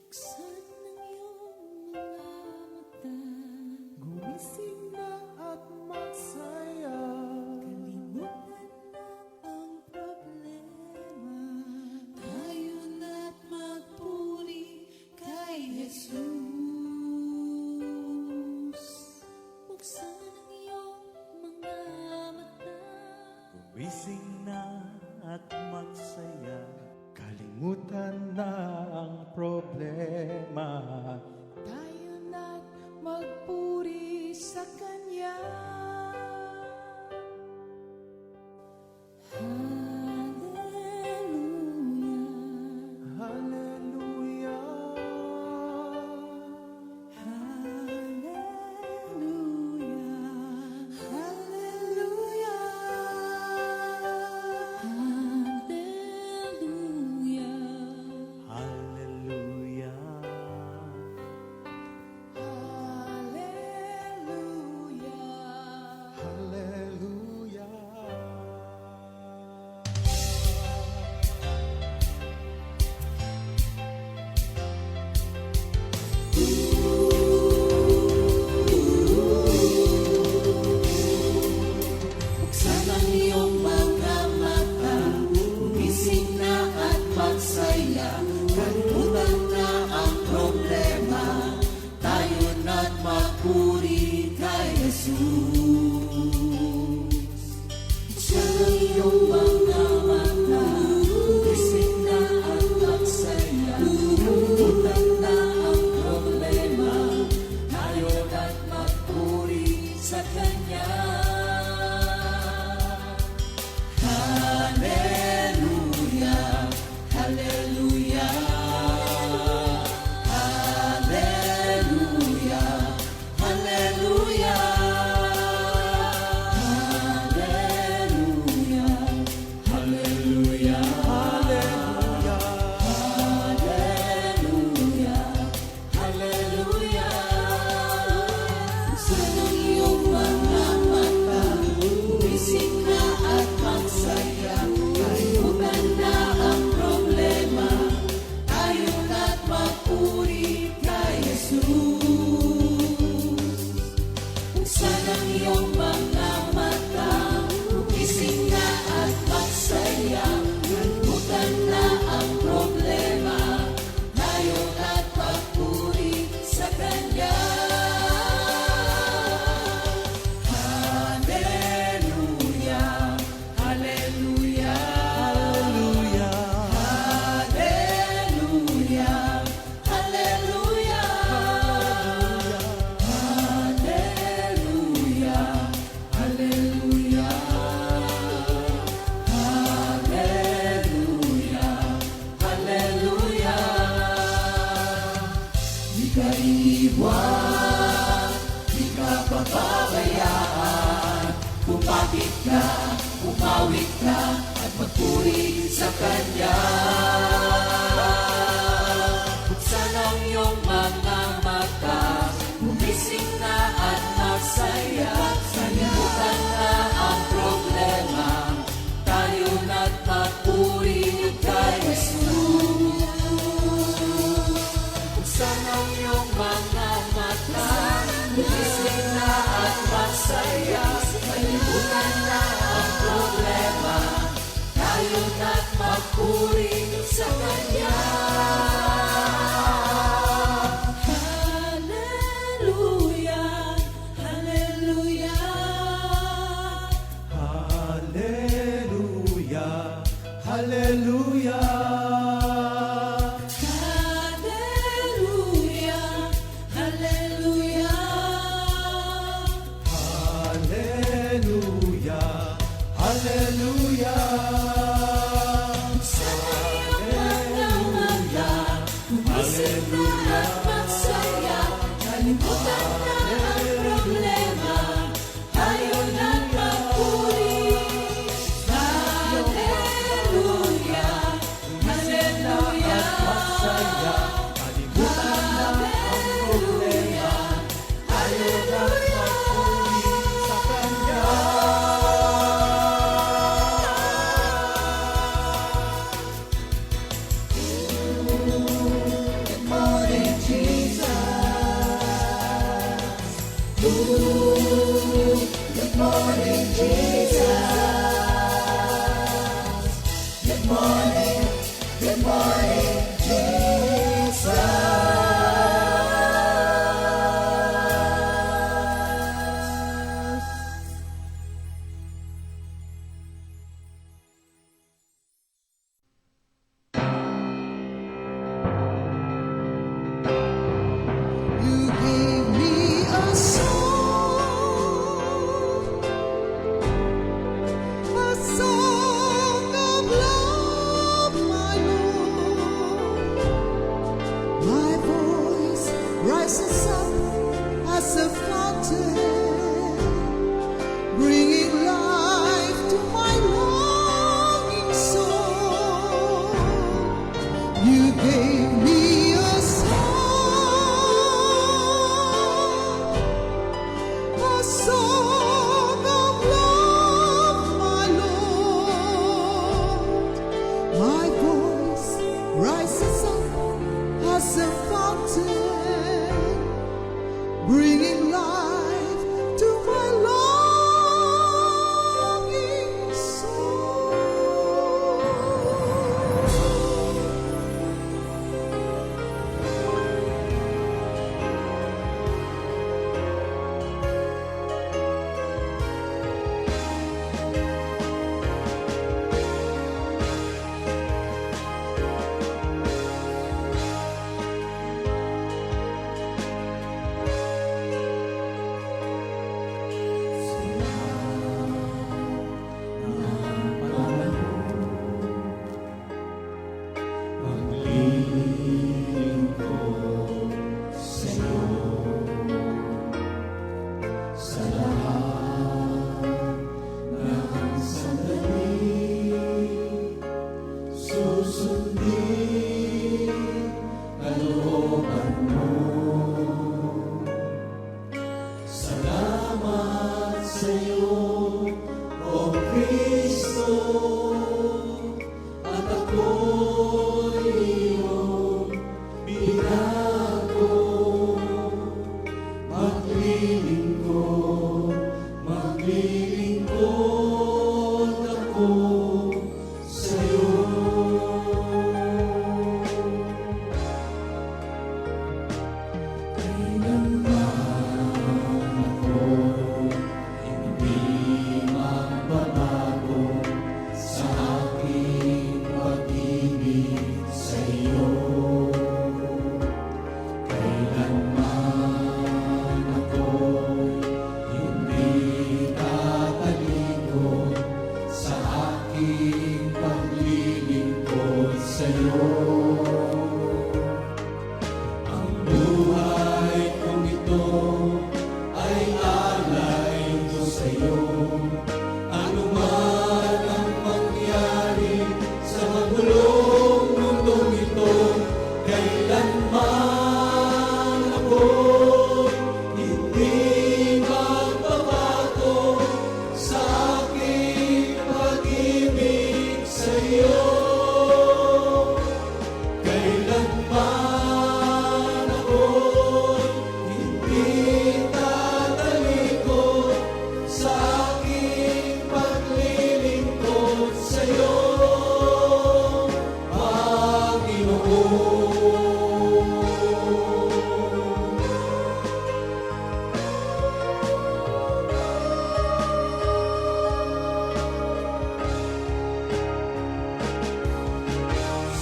Buksan ng iyong mga mata, gumising na at magsaya. Kalimutan na ang problema, tayo na't magpuri kay Jesus. Buksan ang iyong mga mata, Gumising na at magsaya. Kalimutan na ang problema. tayo na't magpuri sa Kanya. Hallelujah, Hallelujah. hallelujah, hallelujah, hallelujah, Hallelujah. hallelujah. Buksan ang iyong mga mata, gumising na at magsaya. Kalimutan na ang problema, tayo na't magpuri kay Jesus. Buksan ang iyong mga mata, gumising na at magsaya. Kalimutan na ang problema, tayo na't magpuri sa Kanya. Hallelujah, hallelujah, hallelujah, hallelujah, hallelujah, hallelujah, hallelujah, hallelujah. Buksan ang iyong mga mata, gumising na at magsaya. Kalimutan na ang problema, tayo na't magpuri kay Jesus. Buksan ang iyong mga mata, gumising na at magsaya. Kalimutan na ang problema, tayo na't magpuri sa Kanya. Hallelujah, hallelujah, hallelujah, hallelujah, hallelujah, hallelujah, hallelujah, hallelujah. Di ka iiwan, di ka pababayaan. Kumapit ka, umawit ka, at magpuri sa Kanya. Buksan ang iyong mga mata, gumising na at magsaya. Kalimutan na ang problema, tayo na't magpuri kay Jesus. Buksan ang iyong mga mata, gumising na at magsaya. Kalimutan na ang problema, tayo na't magpuri sa Kanya. Hallelujah, hallelujah, Hallelujah. Hallelujah. hallelujah, hallelujah. Hallelujah. Hallelujah. Sa iyong mga mata, gumising na at magsaya. Kalimutan na ang problema, tayo na't magpuri. Good morning, Jesus. You gave me a song of love, my Lord. My voice rises up as a fountain, bringing life to my longing soul. You gave me a song of love, my Lord. My voice rises up as a fountain, bringing life to my longing soul.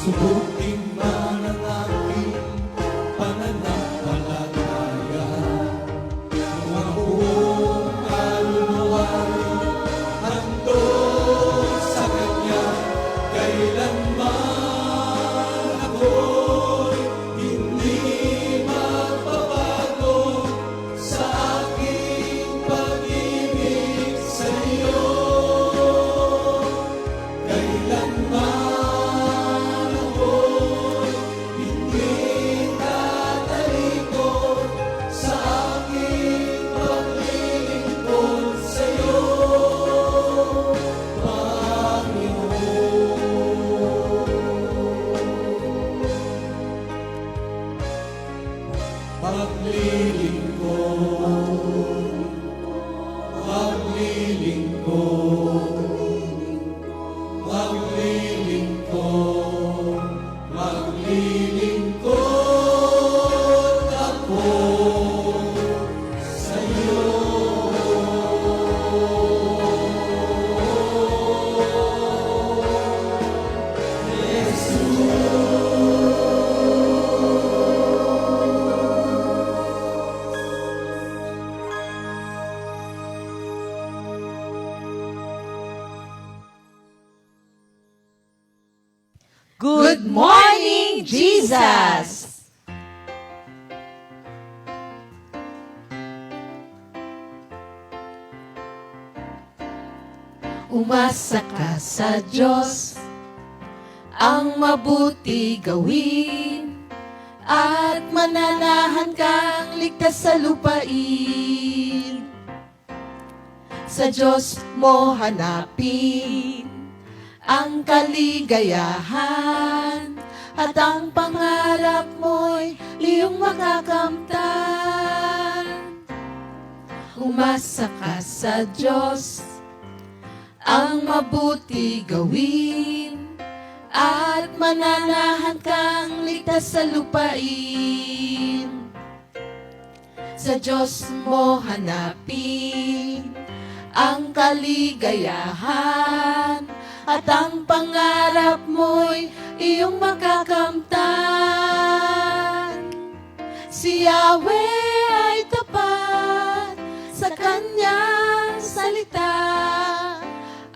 Subukin man ang aking pananampalataya, kung ang buong kaluluwa'y handog sa Kanya, kailanman ako'y hindi magbabago sa aking pag-ibig sa iyo. Kailanman ako'y Good morning, Jesus! Umasa ka sa Diyos, ang mabuti gawin, at mananahan kang ligtas sa lupain. Sa Diyos mo hanapin ang kaligayahan, at ang pangarap mo'y iyong makakamtan. Umasa ka sa Diyos, ang mabuti gawin, at mananahan kang ligtas sa lupain. Sa Diyos mo hanapin ang kaligayahan, at ang pangarap mo'y iyong makakamtan. Si Yahweh ay tapat sa kanyang salita,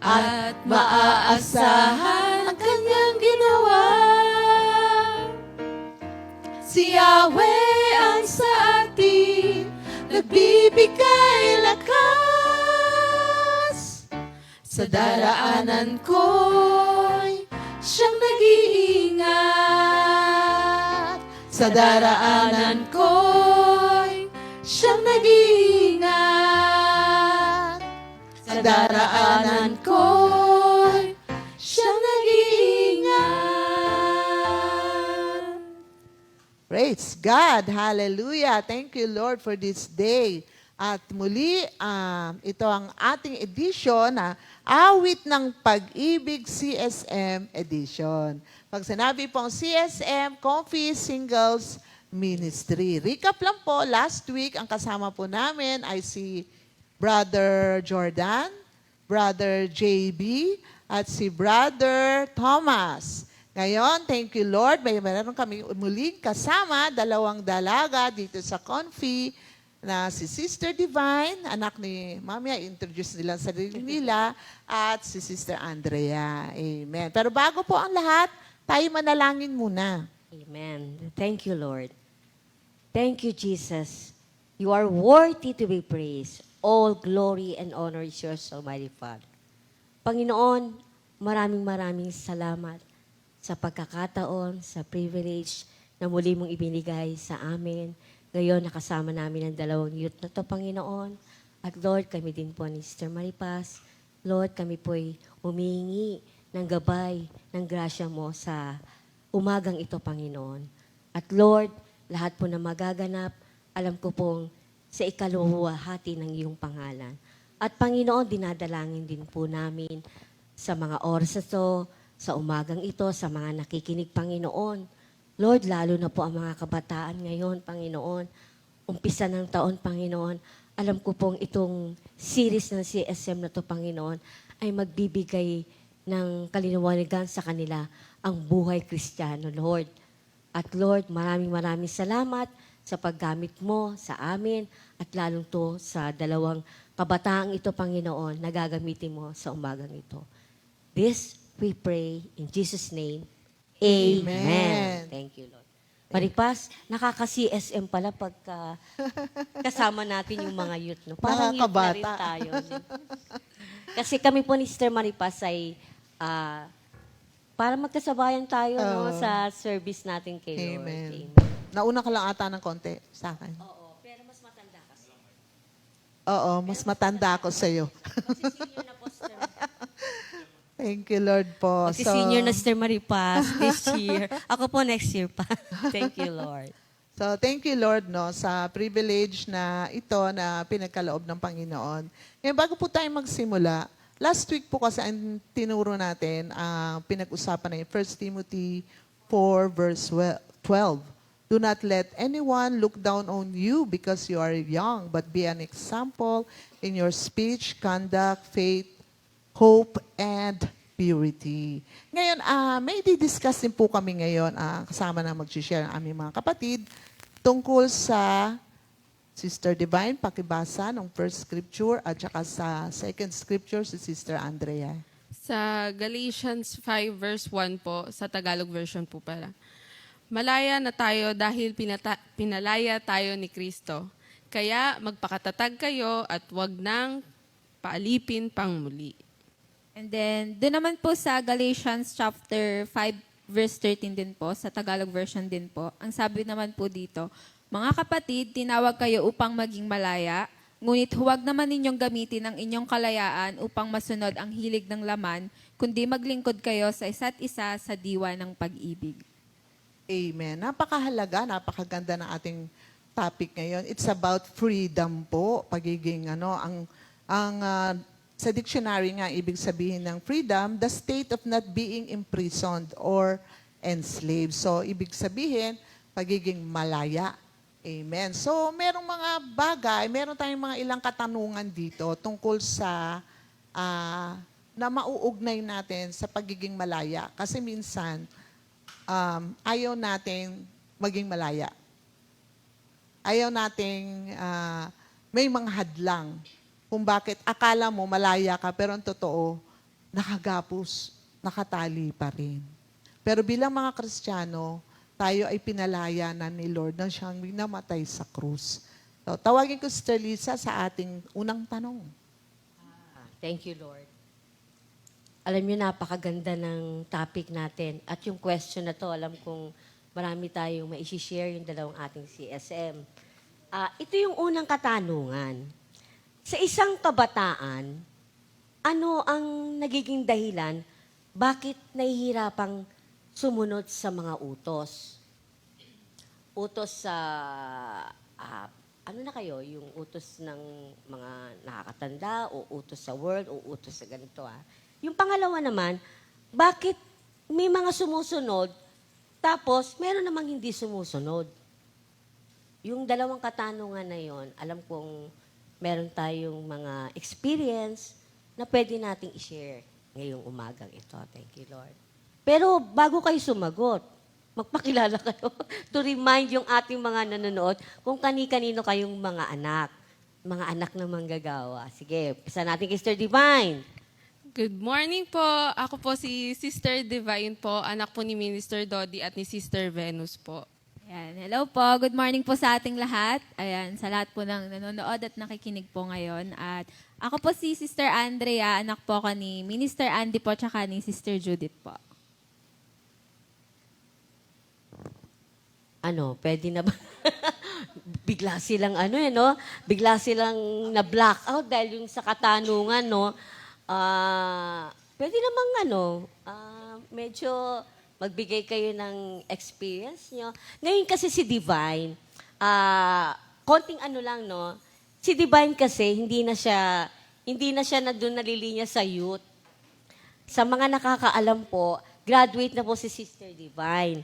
at maaasahan ang kanyang ginawa. Si Yahweh ang sa atin nagbibigay lakas. Sa daraanan ko'y siyang nag-iingat. Sa daraanan ko'y siyang nag-iingat. Sa daraanan ko'y siyang nag-iingat. Praise God. Hallelujah. Thank you, Lord, for this day. At muli, ito ang ating edition na Awit ng Pag-ibig CSM Edition. Pag sinabi pong CSM, Comfy Singles Ministry. Recap lang po, last week, ang kasama po namin ay si Brother Jordan, Brother JB, at si Brother Thomas. Ngayon, thank you Lord, meron kami muling kasama, dalawang dalaga dito sa Comfy, na si Sister Divine, anak ni Mami, introduce nila sa sarili nila, at si Sister Andrea. Amen. Pero bago po ang lahat, tayo manalangin muna. Amen. Thank you, Lord. Thank you, Jesus. You are worthy to be praised. All glory and honor is yours, Almighty Father. Panginoon, maraming salamat sa pagkakataon, sa privilege na muli mong ibinigay sa amin. Ngayon, nakasama namin ang dalawang youth na to, Panginoon. At Lord, kami din po ni Sister Maripas. Lord, kami po'y humihingi ng gabay, ng grasya mo sa umagang ito, Panginoon. At Lord, lahat po na magaganap, alam ko pong sa ikaluwalhati ng iyong pangalan. At Panginoon, dinadalangin din po namin sa mga oras na to, sa umagang ito, sa mga nakikinig, Panginoon. Lord, lalo na po ang mga kabataan ngayon, Panginoon. Umpisa ng taon, Panginoon. Alam ko pong itong series ng CSM na to, Panginoon, ay magbibigay ng kalinawagan sa kanila ang buhay Kristiyano, Lord. At Lord, maraming salamat sa paggamit mo sa amin at lalong to sa dalawang kabataang ito, Panginoon, na gagamitin mo sa umagang ito. This we pray in Jesus' name. Amen. Amen. Thank you, Lord. Maripas, nakaka-CSM pala pagka kasama natin yung mga youth. No? Parang youth na rin Nakakabata. tayo. Kasi kami po ni Sister Maripas ay para magkasabayan tayo no, sa service natin kay Lord. Amen. Amen. Nauna ka lang ata ng konti sa akin. Oo, pero mas matanda kasi. Oo, mas matanda ako sa'yo. Kasi senior na po, Sister. Thank you, Lord po. Kasi senior na Sister Maripas this year. Ako po next year pa. Thank you, Lord. So, thank you, Lord, no, sa privilege na ito na pinagkaloob ng Panginoon. Ngayon, bago po tayo magsimula, last week po kasi ang tinuro natin, pinag-usapan na yung 1 Timothy 4, verse 12. Do not let anyone look down on you because you are young, but be an example in your speech, conduct, faith, hope, and purity. Ngayon, may di-discuss din po kami ngayon, kasama na mag-share ang aming mga kapatid, tungkol sa Sister Divine, pakibasa ng first scripture, at saka sa second scripture, si Sister Andrea. Sa Galatians 5 verse 1 po, sa Tagalog version po pala. Malaya na tayo dahil pinalaya tayo ni Kristo. Kaya magpakatatag kayo at wag nang paalipin pang muli. And then, doon naman po sa Galatians chapter 5, verse 13 din po, sa Tagalog version din po. Ang sabi naman po dito, mga kapatid, tinawag kayo upang maging malaya, ngunit huwag naman ninyong gamitin ang inyong kalayaan upang masunod ang hilig ng laman, kundi maglingkod kayo sa isa't isa sa diwa ng pag-ibig. Amen. Napakahalaga, napakaganda ng ating topic ngayon. It's about freedom po, pagiging sa dictionary nga ibig sabihin ng freedom, the state of not being imprisoned or enslaved. So ibig sabihin pagiging malaya. Amen. So merong mga bagay, meron tayong mga ilang katanungan dito tungkol sa na mauugnay natin sa pagiging malaya. Kasi minsan ayaw natin maging malaya. Ayaw nating may mga hadlang kung bakit akala mo malaya ka, pero ang totoo, nakagapos, nakatali pa rin. Pero bilang mga Kristiyano, tayo ay pinalaya na ni Lord na siyang namatay sa krus. So, tawagin ko si Sister Lisa sa ating unang tanong. Thank you, Lord. Alam niyo, napakaganda ng topic natin. At yung question na to, alam kong marami tayong ma-share yung dalawang ating CSM. Ito yung unang katanungan. Sa isang kabataan, ano ang nagiging dahilan bakit nahihirapang sumunod sa mga utos? Utos sa, ano na kayo, yung utos ng mga nakakatanda o utos sa world o utos sa ganito. Yung pangalawa naman, bakit may mga sumusunod tapos meron namang hindi sumusunod? Yung dalawang katanungan na yon, alam kong meron tayong mga experience na pwede nating i-share ngayong umagang ito. Thank you, Lord. Pero bago kayo sumagot, magpakilala kayo to remind yung ating mga nanonood kung kani-kanino kayong mga anak na manggagawa. Sige, umpisa natin kay Sister Divine. Good morning po. Ako po si Sister Divine po, anak po ni Minister Dodi at ni Sister Venus po. Ayan. Hello po. Good morning po sa ating lahat. Ayan, sa lahat po ng nanonood at nakikinig po ngayon. At ako po si Sister Andrea, anak po ako ni Minister Andy po, tsaka ni Sister Judith po. Pwede na ba? Bigla silang Bigla silang na-black out dahil yung sa katanungan, no? Pwede namang medyo magbigay kayo ng experience nyo. Ngayon kasi si Divine, konting lang, no? Si Divine kasi, hindi na siya na doon nalilinya sa youth. Sa mga nakakaalam po, graduate na po si Sister Divine.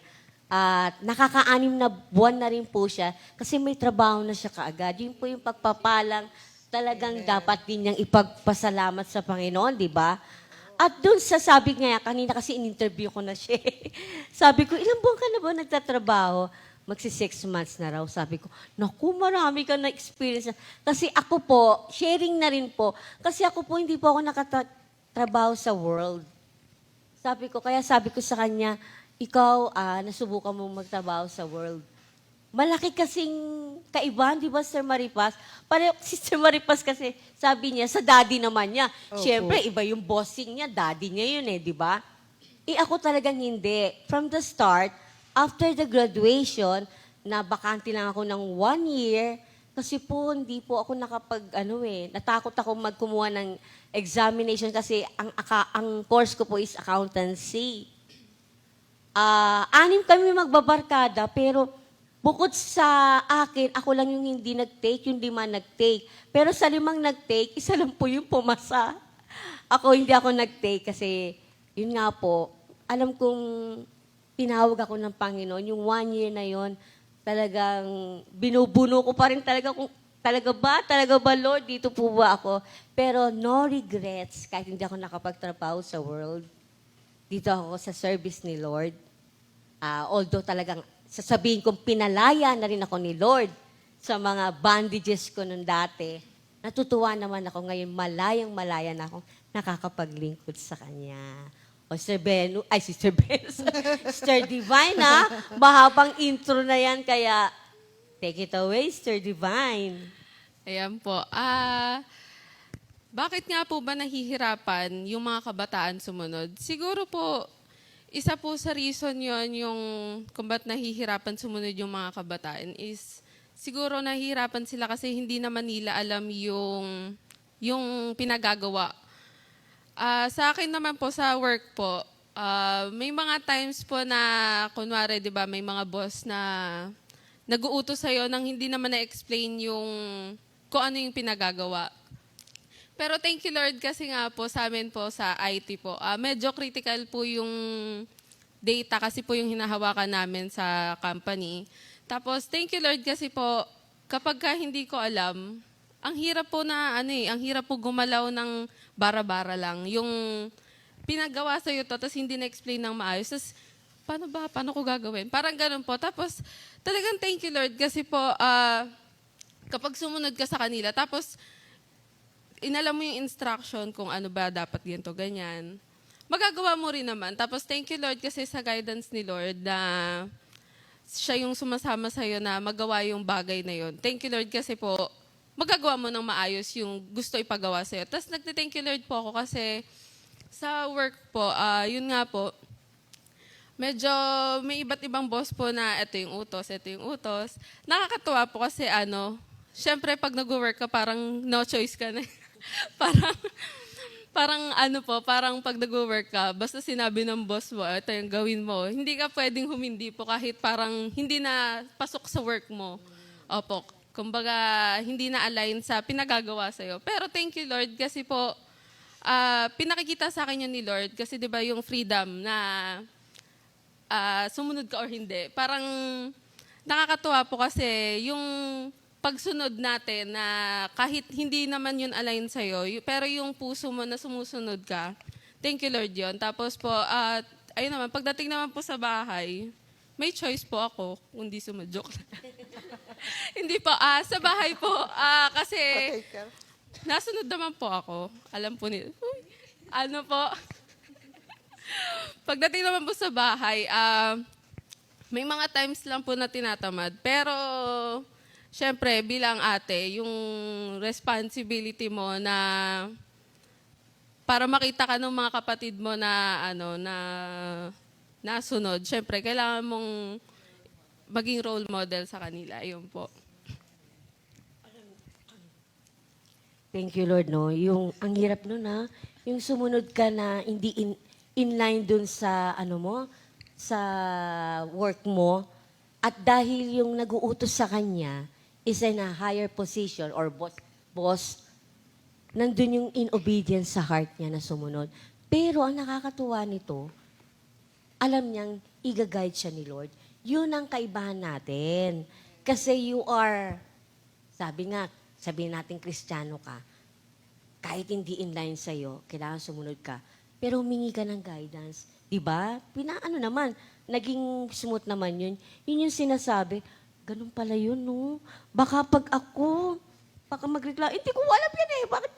At nakaka-6 na buwan na rin po siya kasi may trabaho na siya kaagad. Yun po yung pagpapalang talagang dapat din niyang ipagpasalamat sa Panginoon, di ba? At doon sabi niya, kanina kasi in-interview ko na siya. Sabi ko, ilang buwan ka na ba nagtatrabaho? Magsi 6 months na raw. Sabi ko, naku, marami ka na experience. Kasi ako po, sharing na rin po, kasi ako po hindi po ako nakatrabaho sa world. Sabi ko sa kanya, ikaw, nasubukan mong magtrabaho sa world. Malaki kasing kaibahan, di ba, Sister Maripas? Sister Maripas kasi, sabi niya, sa daddy naman niya. Siyempre, iba yung bossing niya, daddy niya yun di ba? Ako talagang hindi. From the start, after the graduation, na bakante lang ako ng 1 year, kasi po, hindi po ako natakot ako magkumuha ng examination kasi ang course ko po is accountancy. 6 kami magbabarkada, pero bukod sa akin, ako lang yung hindi nag-take, yung 5 nag-take. Pero sa 5 nag-take, 1 lang po yung pumasa. Hindi ako nag-take kasi, yun nga po, alam kong tinawag ako ng Panginoon. Yung 1 year na yon, talagang binubuno ko pa rin talaga kung talaga ba, Lord, dito po ba ako? Pero no regrets, kahit hindi ako nakapagtrabaho sa world. Dito ako sa service ni Lord. Although talagang sasabihin kong pinalaya na rin ako ni Lord sa mga bandages ko nung dati. Natutuwa naman ako ngayon, malayang-malaya na ako. nakakapaglingkod sa Kanya. O Sir Beno, ay Sister Venus, Sister Divine ha, mahabang intro na yan, kaya take it away, Sister Divine. Ayan po. Bakit nga po ba nahihirapan yung mga kabataan sumunod? Siguro po, isa po sa reason yon yung kung ba't nahihirapan sumunod yung mga kabataan is siguro nahihirapan sila kasi hindi naman nila alam yung pinagagawa. Sa akin naman po, sa work po, may mga times po na, kunwari, di ba, may mga boss na nag-uutos sa'yo nang hindi naman na-explain kung ano yung pinagagawa. Pero thank you Lord kasi nga po sa amin po sa IT po, medyo critical po yung data kasi po yung hinahawakan namin sa company. Tapos thank you Lord kasi po kapag hindi ko alam, ang hirap po ang hirap po gumalaw ng bara-bara lang. Yung pinagawa sa'yo to, tapos hindi na-explain ng maayos. Tapos, paano ko gagawin? Parang ganun po. Tapos, talagang thank you Lord kasi po, kapag sumunod ka sa kanila, tapos, inalam mo yung instruction kung ano ba dapat ganito, ganyan. Magagawa mo rin naman. Tapos, thank you Lord kasi sa guidance ni Lord na siya yung sumasama sa'yo na magawa yung bagay na yun. Thank you Lord kasi po, magagawa mo ng maayos yung gusto ipagawa sa'yo. Tapos, nagte-thank you Lord po ako kasi sa work po, yun nga po, medyo may iba't ibang boss po na ito yung utos. Nakakatuwa po kasi syempre pag nag-work ka, parang no choice ka na. parang pag nag-work ka, basta sinabi ng boss mo, ito yung gawin mo, hindi ka pwedeng humindi po kahit parang hindi na pasok sa work mo. Opo, kumbaga hindi na align sa pinagagawa sa'yo. Pero thank you Lord kasi po, pinakikita sa akin yun ni Lord kasi 'di ba yung freedom na sumunod ka or hindi. Parang nakakatuwa po kasi yung pagsunod natin na kahit hindi naman yun align sa'yo, pero yung puso mo na sumusunod ka, thank you Lord yun. Tapos po, ayun naman, pagdating naman po sa bahay, may choice po ako, kundi sumadjok. Hindi po, sa bahay po, kasi nasunod naman po ako. Alam po nila. Pagdating naman po sa bahay, may mga times lang po na tinatamad. Pero, syempre, bilang ate, yung responsibility mo na para makita ka ng mga kapatid mo na nasunod, syempre, kailangan mong maging role model sa kanila. Ayun po. Thank you, Lord, no? Ang hirap nun, ha? Yung sumunod ka na hindi inline dun sa, sa work mo, at dahil yung nag-uutos sa kanya is in a higher position or boss, nandun yung in obedience sa heart niya na sumunod. Pero ang nakakatuwa nito, alam niyang i-guide siya ni Lord. Yun ang kaibahan natin. Kasi you are, sabihin natin Kristiyano ka, kahit hindi inline sa'yo, kailangan sumunod ka. Pero humingi ka ng guidance. Diba? Naging smooth naman yun. Yun yung sinasabi, ganun pala yun, no? Baka magreklamo, hindi ko alam yan eh. Bakit?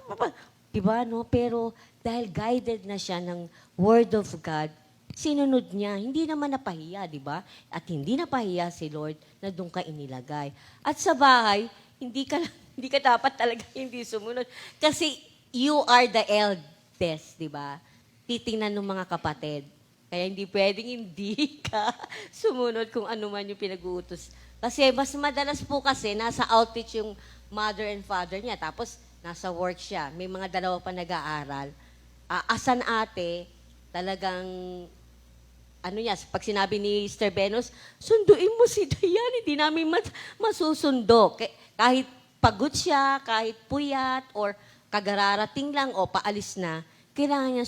Diba, no? Pero dahil guided na siya ng Word of God, sinunod niya. Hindi naman napahiya, diba? At hindi napahiya si Lord na doon ka inilagay. At sa bahay, hindi ka dapat talaga hindi sumunod. Kasi you are the eldest, diba? Titingnan ng mga kapatid. Kaya hindi pwedeng hindi ka sumunod kung ano man yung pinag-uutos. Kasi mas madalas po kasi nasa outreach yung mother and father niya. Tapos nasa work siya. May mga dalawa pa nag-aaral. Asan ate, talagang, pag sinabi ni Sister Venus, sunduin mo si Dayan, hindi namin masusundo. Kahit pagod siya, kahit puyat, or kagararating lang, o paalis na, kailangan niya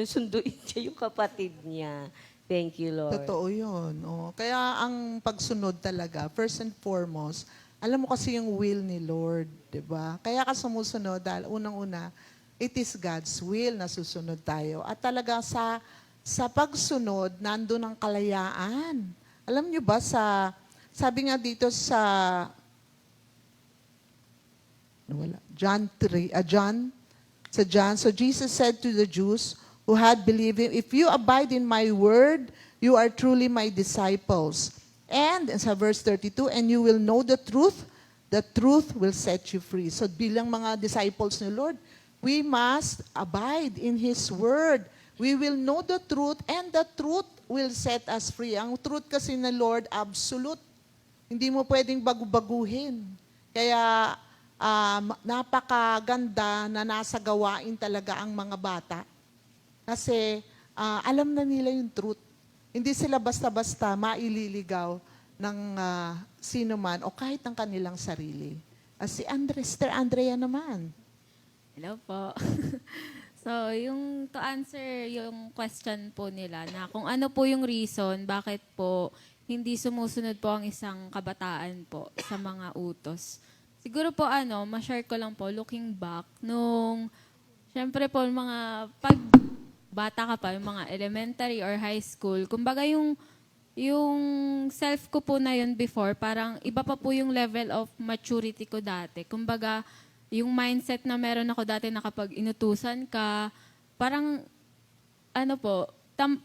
sunduin siya yung kapatid niya. Thank you, Lord. Totoo yun. Kaya ang pagsunod talaga, first and foremost, alam mo kasi yung will ni Lord, di ba? Kaya ka sumusunod dahil unang-una, it is God's will na susunod tayo. At talaga sa pagsunod, nandun ang kalayaan. Alam niyo ba, sabi nga dito sa John Sa John, so Jesus said to the Jews who had believed him, if you abide in my word, you are truly my disciples. And sa verse 32, and you will know the truth will set you free. So bilang mga disciples ni Lord, we must abide in His word. We will know the truth and the truth will set us free. Ang truth kasi na Lord, absolute. Hindi mo pwedeng bagu-baguhin. Kaya napakaganda na nasa gawain talaga ang mga bata. Kasi alam na nila yung truth. Hindi sila basta-basta maililigaw ng sino man o kahit ng kanilang sarili. Si Sister Andrea naman. Hello po. So, to answer yung question po nila na kung ano po yung reason bakit po hindi sumusunod po ang isang kabataan po sa mga utos. Siguro po ma-share ko lang po, looking back, syempre po, pag bata ka pa, yung mga elementary or high school, kumbaga yung self ko po na yun before, parang iba pa po yung level of maturity ko dati. Kumbaga, yung mindset na meron ako dati na kapag inutusan ka, parang,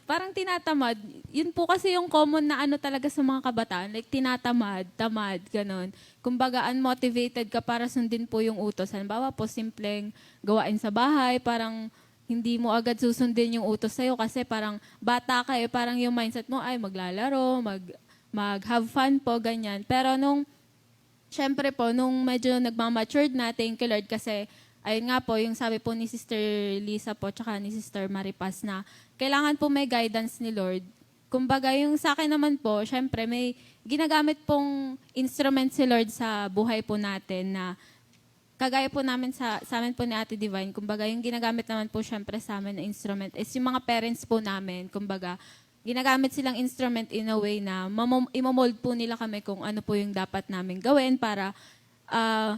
parang tinatamad. Yun po kasi yung common na talaga sa mga kabataan, like tinatamad, tamad, ganon. Kumbaga, unmotivated ka para sundin po yung utos. Halimbawa po, simpleng gawain sa bahay, parang hindi mo agad susundin yung utos sa'yo kasi parang bata ka parang yung mindset mo ay maglalaro, mag-have fun po, ganyan. Pero syempre po, nung medyo nagmamatured na, thank you Lord, kasi ayun nga po, yung sabi po ni Sister Lisa po, tsaka ni Sister Maripas na kailangan po may guidance ni Lord. Kumbaga, yung sa akin naman po, syempre may ginagamit pong instrument si Lord sa buhay po natin na kagaya po namin sa amin po ni Ate Divine, kumbaga yung ginagamit naman po syempre sa amin na instrument is yung mga parents po namin, kumbaga ginagamit silang instrument in a way na imomold po nila kami kung ano po yung dapat namin gawin para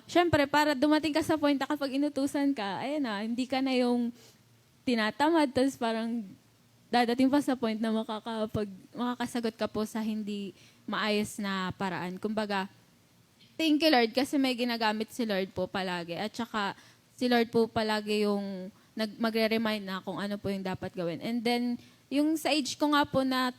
syempre para dumating ka sa point na kapag inutusan ka, ayun na, hindi ka na yung tinatamad, tapos parang dadating pa sa point na makakasagot ka po sa hindi maayos na paraan. Kumbaga, thank you Lord kasi may ginagamit si Lord po palagi. At saka si Lord po palagi yung magre-remind na kung ano po yung dapat gawin. And then, yung sa age ko nga po na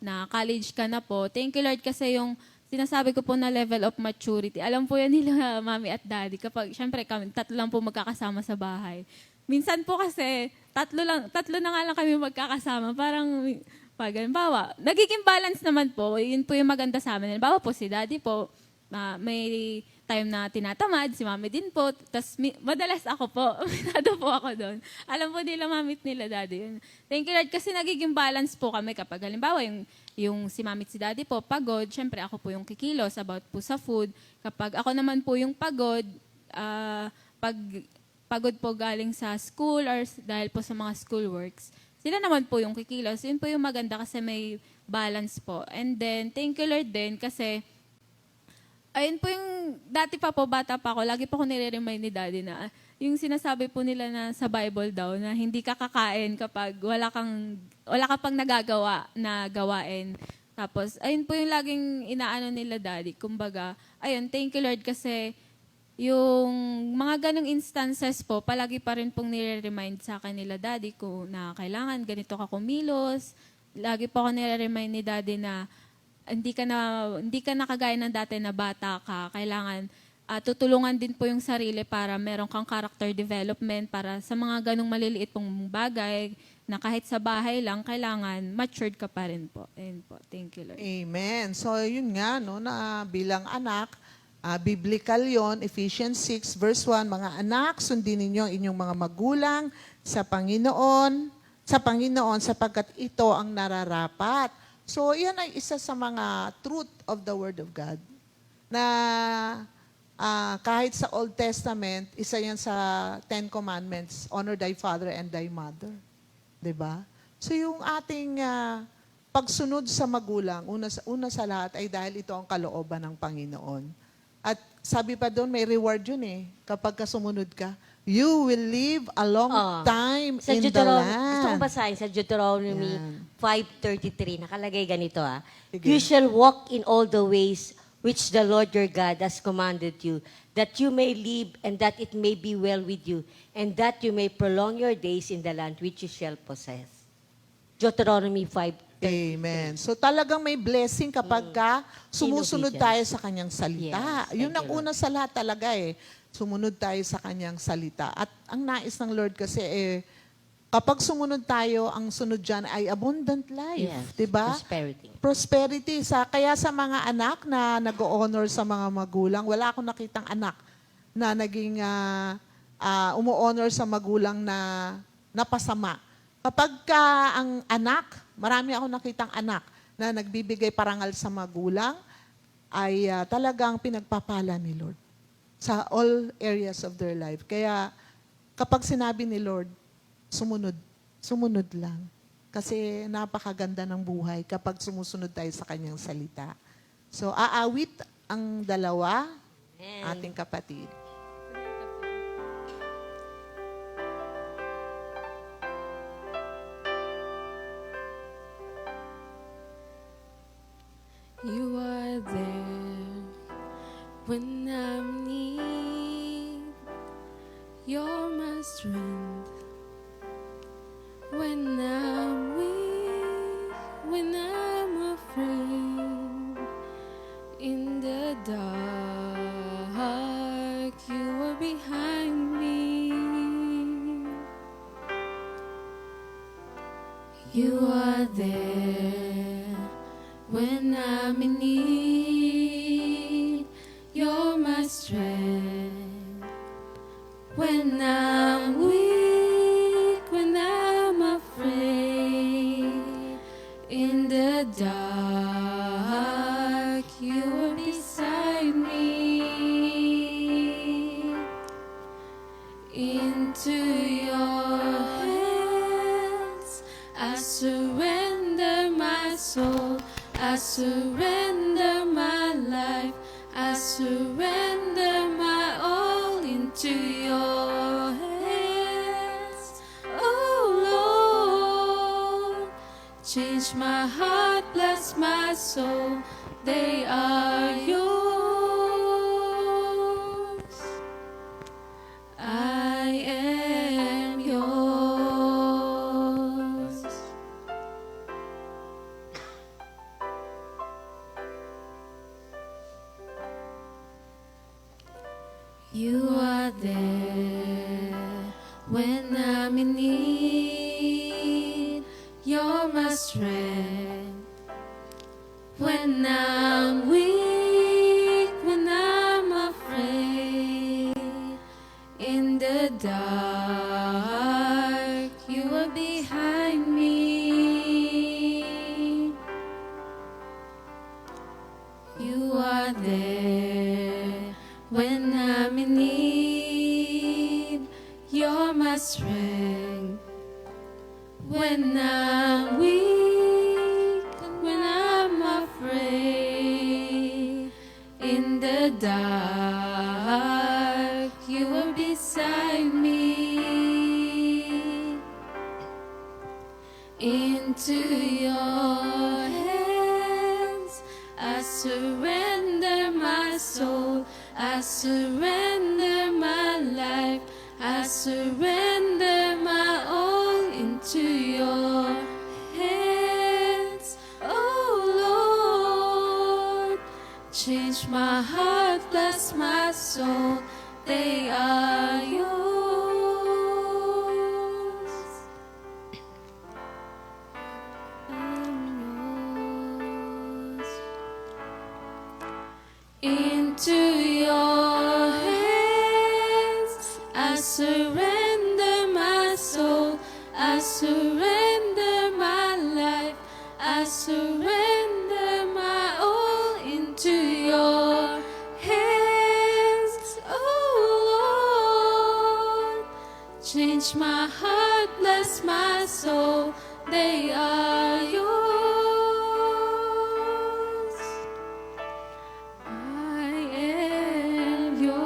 na college ka na po, thank you Lord kasi yung sinasabi ko po na level of maturity. Alam po yan nila mami at daddy kapag, syempre kami, 3 lang po magkakasama sa bahay. Minsan po kasi, 3 na nga lang kami magkakasama. Parang, halimbawa, nagiging balance naman po. Yun po yung maganda sa amin. Halimbawa po, si daddy po, may time na tinatamad, si mami din po. Tapos madalas ako po, minado po ako doon. Alam po nila, mamit nila, daddy. Yun. Thank you Lord kasi nagiging balance po kami kapag halimbawa yung si mamit si daddy po, pagod, syempre ako po yung kikilos about po sa food. Kapag ako naman po yung pagod, pagod po galing sa school or dahil po sa mga school works, sila naman po yung kikilos. Yun po yung maganda kasi may balance po. And then, thank you Lord din kasi ayun po yung, dati pa po, bata pa ako, lagi po ako nire-remind ni Daddy na yung sinasabi po nila na sa Bible daw na hindi ka kakain kapag wala ka pang nagagawa na gawain. Tapos, ayun po yung laging inaano nila Daddy. Kumbaga, ayun, thank you Lord kasi yung mga ganong instances po, palagi pa rin pong nire-remind sa akin nila Daddy ko na kailangan ganito ka kumilos. Lagi po ako nire-remind ni Daddy na hindi ka na kagaya ng dati na bata ka. Kailangan tutulungan din po yung sarili para meron kang character development para sa mga ganong maliliit pong bagay na kahit sa bahay lang, kailangan matured ka pa rin po. Ayun po. Thank you, Lord. Amen. So yun nga, na bilang anak, biblical yon, Ephesians 6 verse 1, mga anak, sundin ninyo ang inyong mga magulang sa Panginoon sapagkat ito ang nararapat. So, yan ay isa sa mga truth of the Word of God na kahit sa Old Testament, isa yan sa 10 Commandments, honor thy father and thy mother. Diba? So, yung ating pagsunod sa magulang, una sa lahat ay dahil ito ang kalooban ng Panginoon. At sabi pa doon, may reward yun kapag sumunod ka. You will live a long time Sa in the Deuteronomy, land. gusto kong basahin sa Deuteronomy Yan. 5:33, nakalagay ganito Sige. You shall walk in all the ways which the Lord your God has commanded you, that you may live and that it may be well with you, and that you may prolong your days in the land which you shall possess. Deuteronomy 5. Amen. So talagang may blessing kapag ka sumusunod In tayo obedience. sa kanyang salita. Yes, Yun thank ang you, Lord. una sa lahat talaga eh. Sumunod tayo sa kanyang salita. At ang nais ng Lord kasi kapag sumunod tayo, ang sunod dyan ay abundant life. Yes, 'Di ba? prosperity. Prosperity. Kaya sa mga anak na nag-honor sa mga magulang, wala akong nakitang anak na naging umu-honor sa magulang na napasama. Kapag ka ang anak, marami akong nakitang anak na nagbibigay parangal sa magulang, ay talagang pinagpapala ni Lord sa all areas of their life. Kaya kapag sinabi ni Lord, sumunod lang. Kasi napakaganda ng buhay kapag sumusunod tayo sa kanyang salita. So, aawit ang dalawa, ating kapatid. You are there when I'm in need. You're my strength when I'm weak, when I'm afraid. In the dark, you are behind me. You are there when I'm in need. You're my strength when I'm weak, when I'm afraid. In the dark, you are beside me. Into your hands I surrender my soul. I surrender my life. I surrender my all into your hands. Oh Lord, change my heart, bless my soul. They are yours. I am yours. You are there when I'm in need. You're my strength when I'm weak, when I'm afraid. In the dark, you are behind me. You are there when I'm in need. You're my strength when I'm weak, when I'm afraid. In the dark, you are beside me. Into your hands I surrender my soul. I surrender my life. I surrender my all into your hands. Oh Lord, change my heart, bless my soul. They are yours. I'm yours. Into your hands I surrender my soul. I surrender my life. I surrender my all into your hands. Oh Lord, change my heart, bless my soul. They are yours. I am yours.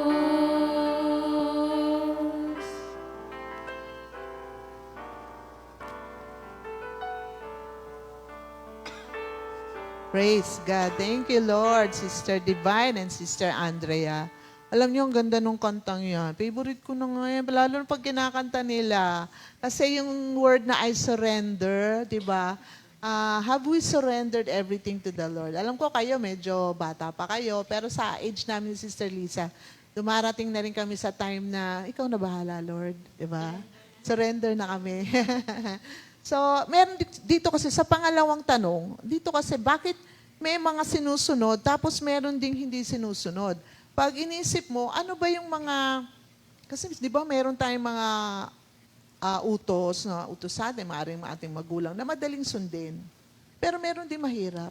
Praise God. Thank you, Lord, Sister Divine and Sister Andrea. Alam niyo, ang ganda nung kantang yan. Favorite ko na nga yan. Lalo na pag kinakanta nila. Kasi yung word na I surrender, di ba? Have we surrendered everything to the Lord? Alam ko kayo, medyo bata pa kayo. Pero sa age namin ni Sister Lisa, dumarating na rin kami sa time na, ikaw na bahala, Lord. Di ba? Surrender na kami. So, meron dito kasi sa pangalawang tanong, dito kasi bakit may mga sinusunod tapos meron ding hindi sinusunod? Pag inisip mo, ano ba yung mga, kasi di ba meron tayong mga utos sa atin, maaaring ating magulang na madaling sundin. Pero meron din mahirap.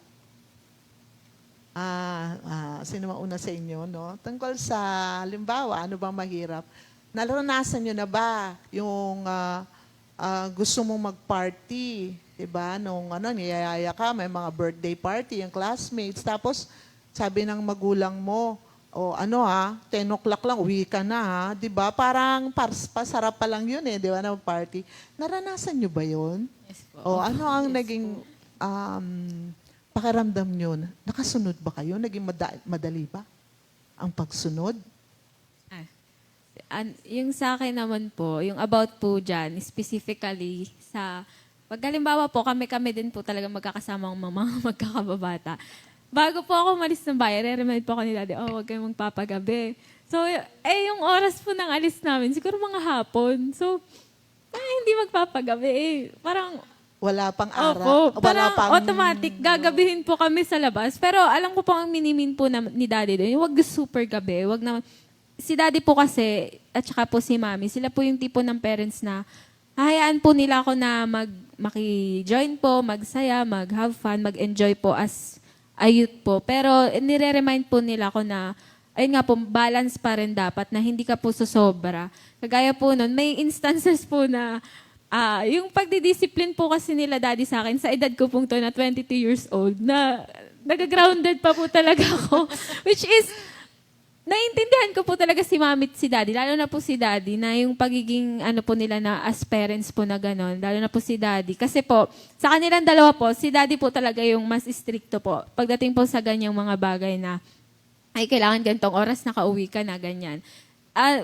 Sino mauna sa inyo, no? Tungkol sa, halimbawa, ano bang mahirap? Naranasan nyo na ba yung gusto mong mag-party, diba? Nung niyayaya ka, may mga birthday party, yung classmates. Tapos, sabi ng magulang mo, 10 o'clock lang, uwi ka na ha. Diba? Parang pasarap pa lang yun di ba, na party. Naranasan nyo ba yun? Yes po. O ano ang naging pakiramdam nyo? Nakasunod ba kayo? Naging madali ba ang pagsunod? Yung sa akin naman po, yung about po dyan, specifically sa, pag halimbawa po, kami din po talaga magkakasamang mga magkakababata. Bago po ako umalis ng bayan, re-remind po ako ni Daddy, huwag kayong magpapagabi. So, yung oras po ng alis namin, siguro mga hapon. So, hindi magpapagabi. Parang, wala pang araw. opo, parang automatic, gagabihin po kami sa labas. Pero alam ko po ang minimin po ni Daddy doon, huwag super gabi, huwag naman. Si Daddy po kasi, at saka po si Mami, sila po yung tipo ng parents na hahayaan po nila ako na maki-join po, magsaya, mag-have fun, mag-enjoy po as a youth po. Pero nire-remind po nila ako na, ayun nga po, balance pa rin dapat na hindi ka po susobra. Kagaya po nun, may instances po na yung pagdidiscipline po kasi nila Daddy sa akin, sa edad ko pong to na 22 years old, na nag-grounded pa po talaga ako. Which is, naiintindihan ko po talaga si Mami at si Daddy, lalo na po si Daddy, na yung pagiging po nila na as parents po na gano'n, lalo na po si Daddy. Kasi po, sa kanilang dalawa po, si Daddy po talaga yung mas stricto po. Pagdating po sa ganyang mga bagay na, ay kailangan ganitong oras nakauwi ka na, ganyan.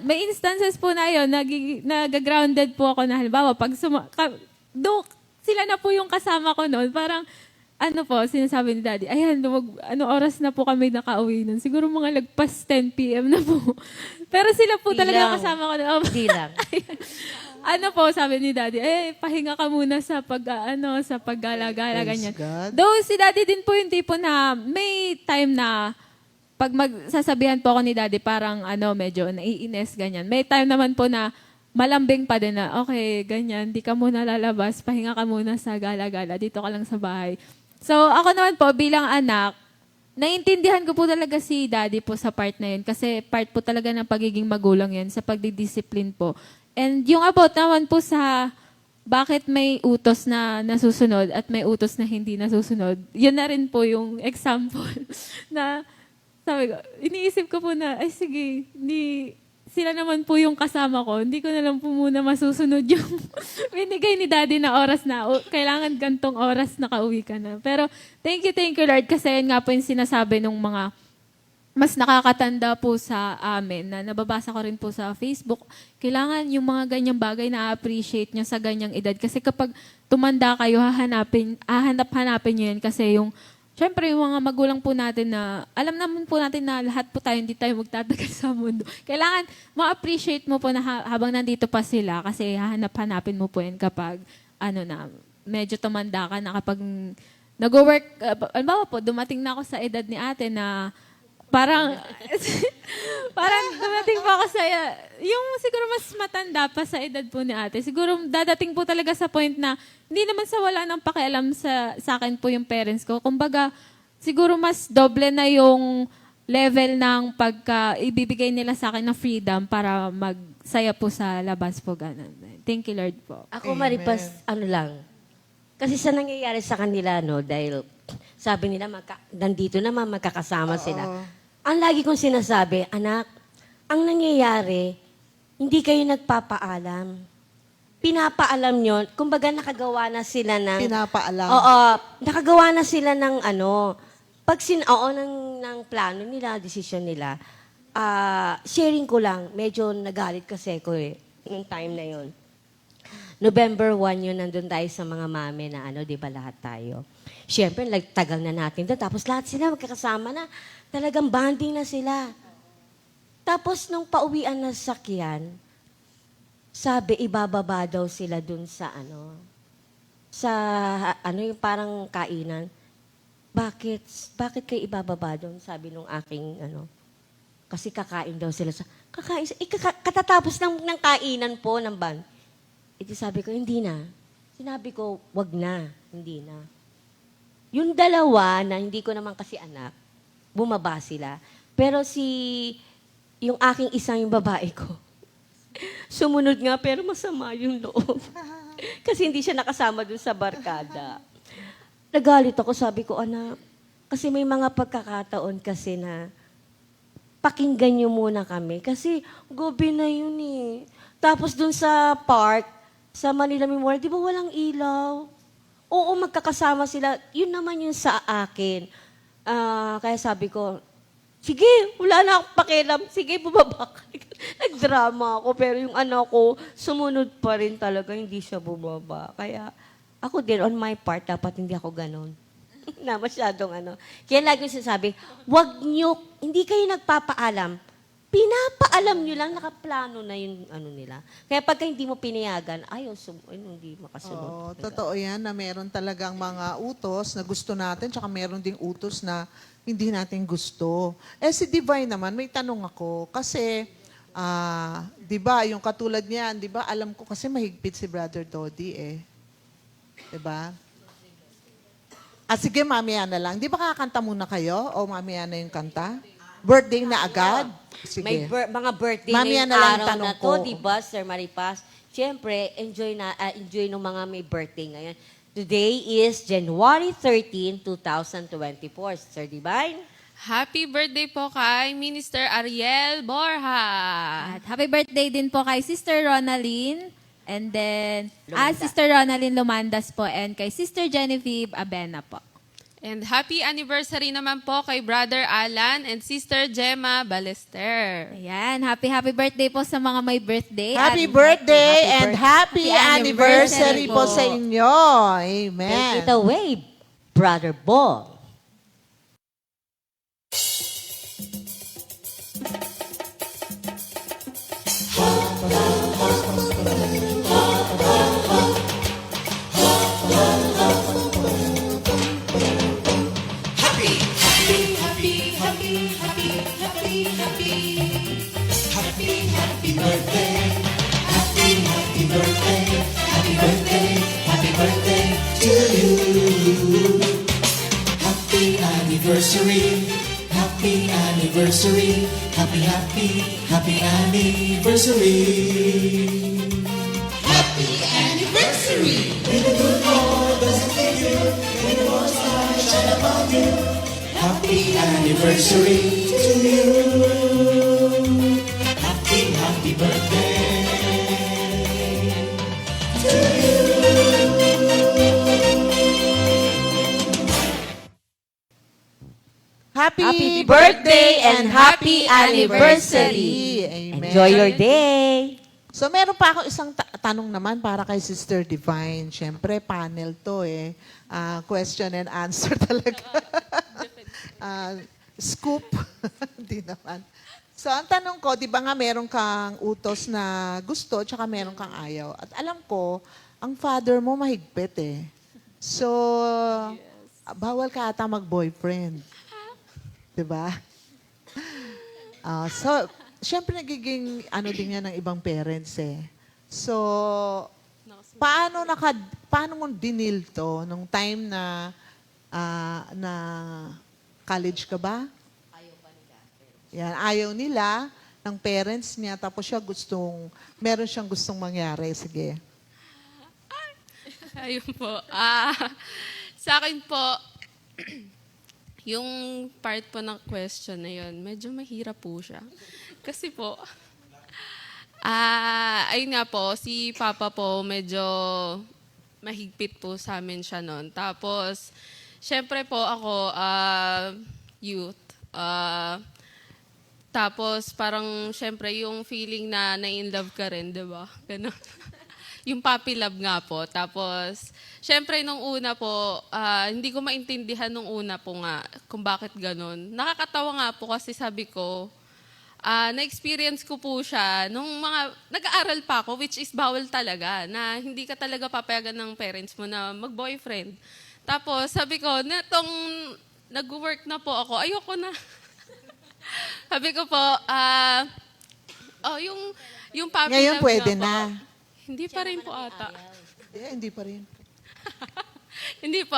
May instances po na yun, nag-grounded po ako na halimbawa, pag sila na po yung kasama ko noon, parang, sinasabi ni Daddy, ayan, oras na po kami nakauwi nun. Siguro mga lagpas 10 p.m. na po. Pero sila po talaga yung kasama ko. Di lang. Sabi ni Daddy, pahinga ka muna sa paggala-gala, Praise ganyan. God. Though si Daddy din po yung tipo na may time na pag magsasabihan po ako ni Daddy, parang medyo naiinis, ganyan. May time naman po na malambing pa din na, okay, ganyan, di ka muna lalabas, pahinga ka muna sa gala-gala, dito ka lang sa bahay. So, ako naman po, bilang anak, naiintindihan ko po talaga si Daddy po sa part na yun kasi part po talaga ng pagiging magulang yan sa pagdidiscipline po. And yung about naman po sa bakit may utos na nasusunod at may utos na hindi nasusunod, yun na rin po yung example na sabi ko, iniisip ko po na, sige, sila naman po yung kasama ko, hindi ko na lang po muna masusunod yung binigay ni Daddy na oras na, kailangan gantong oras nakauwi ka na. Pero thank you Lord, kasi yun nga po yung sinasabi ng mga mas nakakatanda po sa amin, na nababasa ko rin po sa Facebook, kailangan yung mga ganyang bagay na appreciate nyo sa ganyang edad. Kasi kapag tumanda kayo, hahanap-hanapin nyo yan kasi yung siyempre, yung mga magulang po natin na, alam naman po natin na lahat po tayo, hindi tayo magtatagal sa mundo. Kailangan ma-appreciate mo po na habang nandito pa sila kasi hahanap-hanapin mo po yan kapag, medyo tumanda ka na kapag nag-work, alam po, dumating na ako sa edad ni ate na parang dumating po ako sa, yung siguro mas matanda pa sa edad po ni ate. Siguro dadating po talaga sa point na hindi naman sa wala ng pakialam sa akin po yung parents ko. Kumbaga, siguro mas doble na yung level ng ibibigay nila sa akin na freedom para magsaya po sa labas po. Ganun. Thank you, Lord po. Ako, Maripas, kasi sa nangyayari sa kanila, dahil sabi nila, nandito naman, magkakasama sila. Ang lagi kong sinasabi, anak, ang nangyayari, hindi kayo nagpapaalam. Pinapaalam nyo, kumbaga nakagawa na sila ng... Pinapaalam. Oo, nakagawa na sila ng ng plano nila, desisyon nila. sharing ko lang, medyo nagalit kasi ko nung time na yon. November 1 yun, nandun tayo sa mga mami na di ba lahat tayo. Siyempre, tagal na natin doon. Tapos lahat sila magkakasama na. Talagang bonding na sila. Tapos nung pauwian na sakyan, sabi, ibababa daw sila dun sa yung parang kainan. Bakit kayo ibababa doon? Sabi nung aking, kasi kakain daw sila katatapos ng kainan po ng ban. Iti sabi ko, hindi na. Sinabi ko, wag na, hindi na. Yung dalawa na hindi ko naman kasi anak, bumaba sila. Pero yung aking isang yung babae ko, sumunod nga pero masama yung loob. Kasi hindi siya nakasama dun sa barkada. Nagalit ako, sabi ko, anak, kasi may mga pagkakataon kasi na pakinggan niyo muna kami. Kasi gabi na yun eh. Tapos dun sa park, sa Manila Memorial, di ba walang ilaw? Oo, magkakasama sila. Yun naman yun sa akin. Kaya sabi ko, sige, wala na akong pakialam. Sige, bumaba ka. Nagdrama ako, pero yung anak ko, sumunod pa rin talaga, hindi siya bumaba. Kaya ako din, on my part, dapat hindi ako ganon. Na masyadong Kaya lagi yung sinasabi, hindi kayo nagpapaalam. Pinapaalam nyo lang, nakaplano na yung nila. Kaya pagka hindi mo pinayagan, hindi makasunod. Oo, totoo yan na meron talagang mga utos na gusto natin, tsaka meron ding utos na hindi natin gusto. Si Divine naman, may tanong ako. Kasi, di ba, yung katulad niyan, di ba, alam ko kasi mahigpit si Brother Dodi Di ba? Sige, mamaya na lang. Di ba kakanta muna kayo? O mamaya na yung kanta? Birthday na agad? Sige. May mga birthday Mamaya ngayong na lang araw tanong na to, ko. di ba, Sir Maripas? Siyempre, enjoy ng mga may birthday ngayon. Today is January 13, 2024. Sir Divine? Happy birthday po kay Minister Ariel Borja. At happy birthday din po kay Sister Ronaldine. And then, Lumandas. Sister Ronaldine Lumandas po. And kay Sister Genevieve Abena po. And happy anniversary naman po kay Brother Alan and Sister Gemma Balester. Ayan, happy birthday po sa mga may birthday. Happy At birthday and happy anniversary anniversary po po. sa inyo. Amen. Take it away, Brother Ball. Happy anniversary, happy anniversary, happy anniversary. Happy anniversary! May the good Lord bless and keep you, may the Lord's light shine upon you. Happy anniversary to you. Happy birthday to you. Happy birthday and happy anniversary. Amen. Enjoy your day. So, meron pa ako isang tanong naman para kay Sister Divine. Siyempre, panel to question and answer talaga. Scoop. Hindi naman. So, ang tanong ko, di ba nga meron kang utos na gusto, tsaka meron kang ayaw. At alam ko, ang father mo mahigpit So, bawal ka ata mag-boyfriend. Diba? So, syempre nagiging din yan ng ibang parents So, paano mo dinil to nung time na na college ka ba? Yan, ayaw nila ng parents niya tapos meron siyang gustong mangyari. Sige. Ayun po. Sa akin po, yung part po ng question na yun, medyo mahirap po siya. Kasi po, ayun nga po, si Papa po medyo mahigpit po sa amin siya noon. Tapos, syempre po ako, youth, Tapos parang syempre yung feeling na na-in love ka rin, 'di ba? Ganun. Yung puppy love nga po. Tapos syempre nung una po, hindi ko maintindihan nung una po nga kung bakit ganun. Nakakatawa nga po kasi sabi ko, na-experience ko po siya nung mga nag-aaral pa ako, which is bawal talaga, na hindi ka talaga papayagan ng parents mo na mag-boyfriend. Tapos sabi ko, natong nag-work na po ako, ayoko na. Sabi ko po, yung puppy Ngayon love pwede nga po, na. hindi pa rin po ata. Hindi pa rin. Hindi po.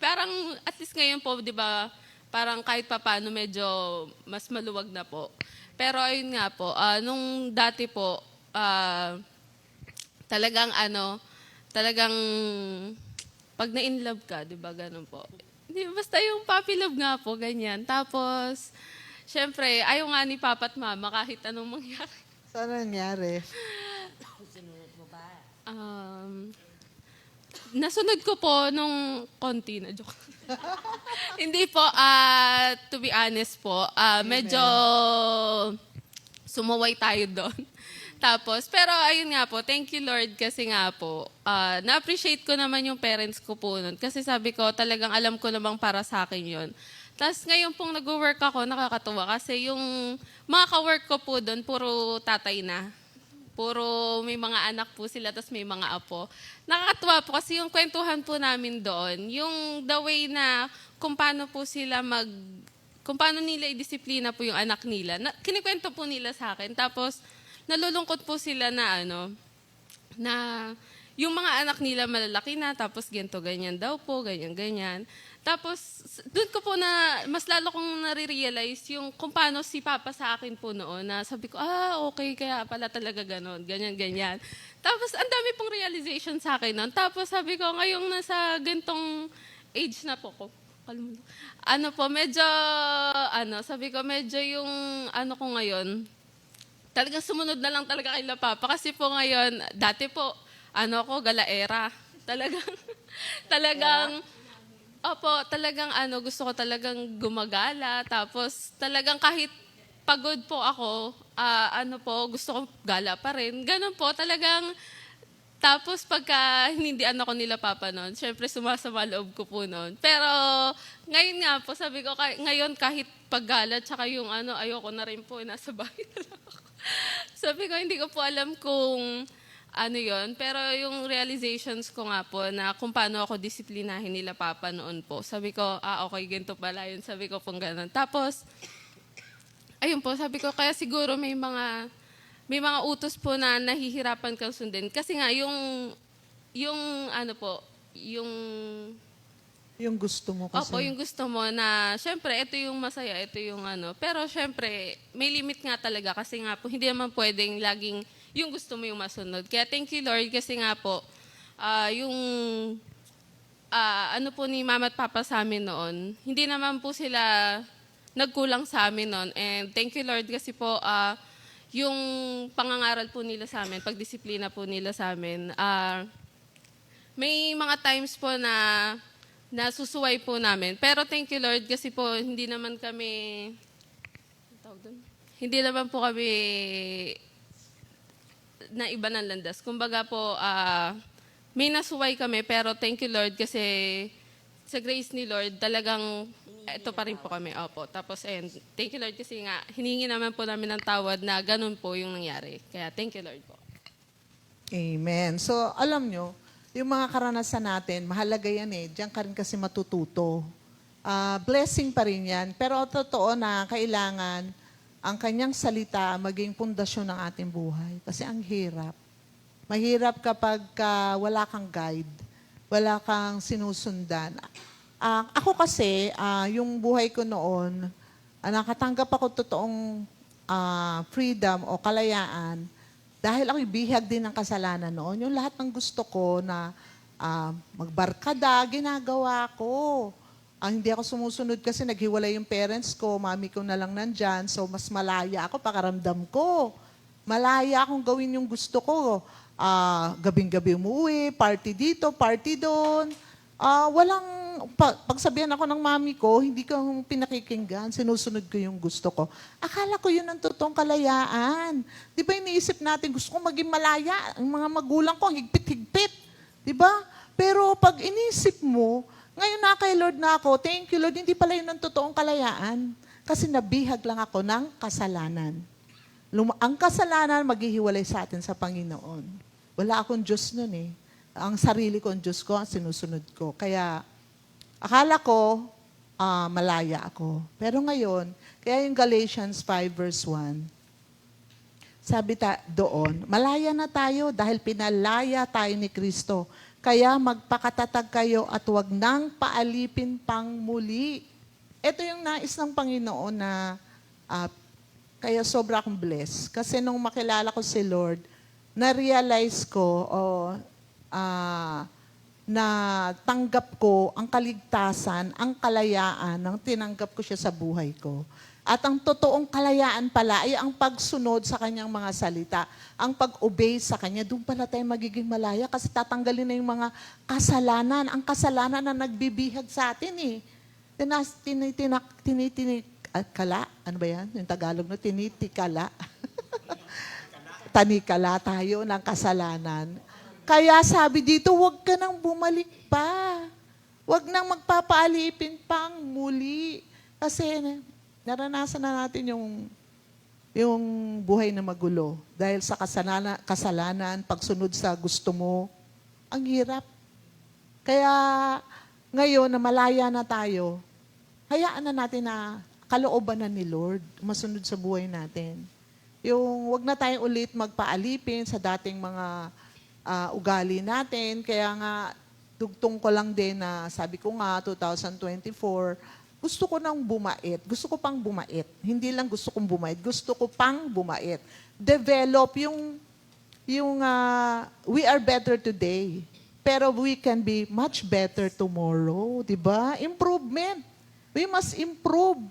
Parang at least ngayon po, di ba, parang kahit pa paano medyo mas maluwag na po. Pero ayun nga po, nung dati po, talagang talagang pag na-in love ka, di ba, ganun po. Hindi, basta yung puppy love nga po, ganyan. Tapos, syempre, ayaw nga ni Papa at Mama kahit anong mangyari. Saan nangyari? Nasunod ko po nung konti na joke. Hindi po, to be honest po, medyo sumuway tayo doon. Tapos, pero ayun nga po, thank you Lord kasi nga po, na-appreciate ko naman yung parents ko po nun. Kasi sabi ko, talagang alam ko namang para sa akin yun. Tapos ngayon pong nag-work ako, nakakatuwa kasi yung mga ka-work ko po doon, puro tatay na. Puro may mga anak po sila, tapos may mga apo. Nakakatuwa po kasi yung kwentuhan po namin doon, yung the way na kung paano po sila kung paano nila i-disiplina po yung anak nila. Kinikwento po nila sa akin. Tapos, nalulungkot po sila na na yung mga anak nila malalaki na, tapos ganito, ganyan daw po, ganyan, ganyan. Tapos, doon ko po mas lalo kong nare-realize yung kung paano si Papa sa akin po noon, na sabi ko, okay, kaya pala talaga ganon, ganyan, ganyan. Tapos, ang dami pong realization sa akin noon. Tapos, sabi ko, ngayong nasa gantong age na po ko, sabi ko, medyo yung ko ngayon, talagang sumunod na lang talaga kay Papa. Kasi po ngayon, dati po, galaera. Talagang, gusto ko talagang gumagala. Tapos talagang kahit pagod po ako, gusto ko gala pa rin. Ganun po, talagang, tapos pagka hindi ako nila Papa noon, syempre sumasama loob ko po noon. Pero ngayon nga po, sabi ko, ngayon kahit paggala, tsaka yung ayoko na rin po, nasa bahay na lang ako. Sabi ko, hindi ko po alam kung yon. Pero yung realizations ko nga po na kung paano ako disiplinahin nila Papa noon po. Sabi ko, okay, ganito pala yun. Sabi ko pong gano'n. Tapos, ayun po, sabi ko, kaya siguro may mga utos po na nahihirapan kang sundin. Kasi nga, yung Yung gusto mo kasi. Opo, yung gusto mo na, syempre, ito yung masaya, ito yung Pero syempre, may limit nga talaga kasi nga po, hindi naman pwedeng laging yung gusto mo yung masunod. Kaya thank you Lord kasi nga po, yung po ni Mama at Papa sa amin noon, hindi naman po sila nagkulang sa amin noon. And thank you Lord kasi po, yung pangangaral po nila sa amin, pagdisiplina po nila sa amin, may mga times po na nasusuway po namin. Pero thank you Lord kasi po hindi naman po kami na iba ng landas. Kumbaga po, may nasuway kami pero thank you Lord kasi sa grace ni Lord talagang ito pa rin po kami. Opo. Tapos thank you Lord kasi nga hiningi naman po namin ng tawad na ganun po yung nangyari. Kaya thank you Lord po. Amen. So, alam nyo, yung mga karanasan natin, mahalaga yan Diyan ka rin kasi matututo. Blessing pa rin yan. Pero totoo na kailangan ang kanyang salita maging pundasyon ng ating buhay. Kasi ang hirap. Mahirap kapag wala kang guide, wala kang sinusundan. Ako kasi, yung buhay ko noon, nakatanggap ako totoong freedom o kalayaan dahil ako'y bihag din ng kasalanan noon. Yung lahat ng gusto ko na magbarkada, ginagawa ko. Hindi ako sumusunod kasi naghiwalay yung parents ko, mami ko na lang nandyan, so mas malaya ako, pakaramdam ko. Malaya akong gawin yung gusto ko. Gabing-gabi umuwi, party dito, party doon. Walang pagsabihan ako ng mami ko, hindi ko pinakikinggan, sinusunod ko yung gusto ko. Akala ko yun ang totoong kalayaan. Di ba iniisip natin, gusto ko maging malaya. Ang mga magulang ko, higpit-higpit. Di ba? Pero pag inisip mo, ngayon na kay Lord na ako, thank you Lord, hindi pala yun ang totoong kalayaan. Kasi nabihag lang ako ng kasalanan. Ang kasalanan maghihiwalay sa atin sa Panginoon. Wala akong Diyos nun eh. Ang sarili ko, ang Diyos ko, ang sinusunod ko. Kaya, akala ko, malaya ako. Pero ngayon, kaya yung Galatians 5 verse 1, sabi doon, malaya na tayo dahil pinalaya tayo ni Kristo. Kaya magpakatatag kayo at huwag nang paalipin pang muli. Ito yung nais ng Panginoon na kaya sobra akong blessed. Kasi nung makilala ko si Lord, na-realize ko, na tanggap ko ang kaligtasan, ang kalayaan, nang tinanggap ko siya sa buhay ko. At ang totoong kalayaan pala ay ang pagsunod sa kanyang mga salita, ang pag-obey sa kanya. Doon pala tayo magiging malaya kasi tatanggalin na yung mga kasalanan. Ang kasalanan na nagbibihag sa atin eh. Kala? Ano ba yan? Yung Tagalog na tinitikala. Tanikala tayo ng kasalanan. Kaya sabi dito, huwag ka nang bumalik pa. Huwag nang magpapaalipin pang muli. Kasi naranasan na natin yung buhay na magulo. Dahil sa kasalanan, pagsunod sa gusto mo, ang hirap. Kaya ngayon na malaya na tayo, hayaan na natin na kalooban na ni Lord masunod sa buhay natin. Yung wag na tayong ulit magpaalipin sa dating mga ugali natin. Kaya nga, dugtong ko lang din na sabi ko nga, 2024, gusto ko nang bumait. Gusto ko pang bumait. Hindi lang gusto kong bumait, gusto ko pang bumait. Develop yung we are better today, pero we can be much better tomorrow. Diba? Improvement. We must improve.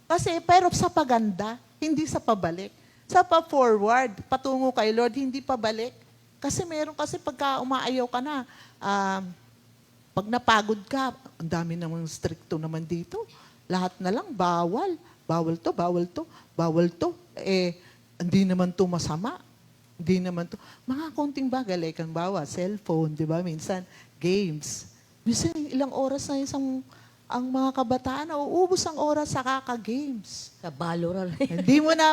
Kasi, pero sa paganda, hindi sa pabalik. Sa pa-forward, patungo kay Lord, hindi pabalik. Kasi meron kasi pagka umaayaw ka na, pag napagod ka, ang dami namang stricto naman dito. Lahat na lang, bawal. Bawal to, bawal to, bawal to. Hindi naman to masama. Hindi naman to. Mga konting bagay, like ang bawa, cellphone, di ba? Minsan, games. Minsan, ilang oras na ang mga kabataan, nauubos ang oras sa kaka-games. Sa Valorant. Hindi mo na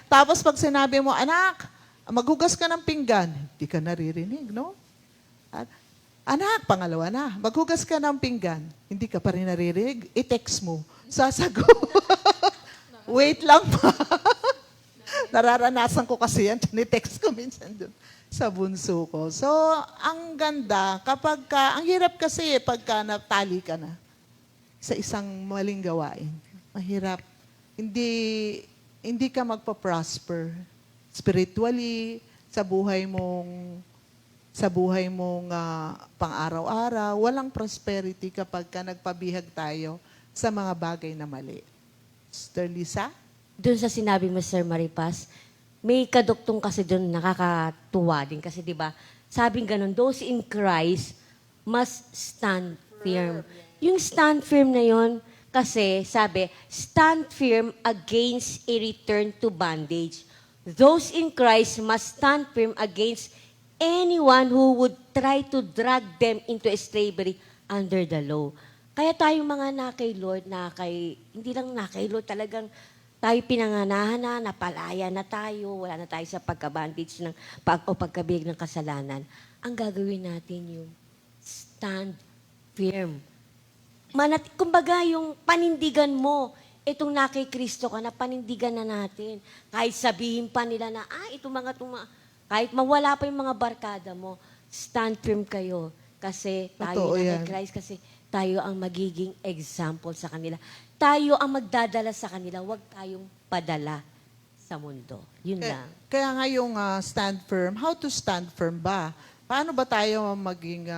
tapos pag sinabi mo, anak, maghugas ka ng pinggan, hindi ka naririnig, no? At, anak, pangalawa na, maghugas ka ng pinggan, hindi ka pa rin naririnig, i-text mo, sasagot. Wait lang pa. Nararanasan ko kasi yan, ni-text ko minsan doon sa bunso ko. So, ang ganda, ang hirap kasi pagka natali ka na sa isang maling gawain. Mahirap. Hindi ka magpa-prosper spiritually, sa buhay mong pang-araw-araw. Walang prosperity kapag ka nagpabihag tayo sa mga bagay na mali. Sister Lisa? Doon sa sinabi mo, Sir Maripas, may kaduktong kasi doon nakakatuwa din. Kasi di ba sabing ganun, those in Christ must stand firm. Yung stand firm na yon, kasi sabi, stand firm against a return to bondage. Those in Christ must stand firm against anyone who would try to drag them into slavery under the law. Kaya tayong mga nakay Lord, hindi lang nakay Lord, talagang tayo pinanganahan na, napalaya na tayo, wala na tayo sa pagka-bandage o pagkabig ng kasalanan. Ang gagawin natin yung stand firm. Kumbaga yung panindigan mo, itong nakay Kristo ka na, panindigan na natin. Kahit sabihin pa nila na, kahit mawala pa yung mga barkada mo, stand firm kayo. Kasi tayo na kay Christ, kasi tayo ang magiging example sa kanila. Tayo ang magdadala sa kanila, huwag tayong padala sa mundo. Yun lang. Kaya nga yung stand firm, how to stand firm ba? Paano ba tayo maging,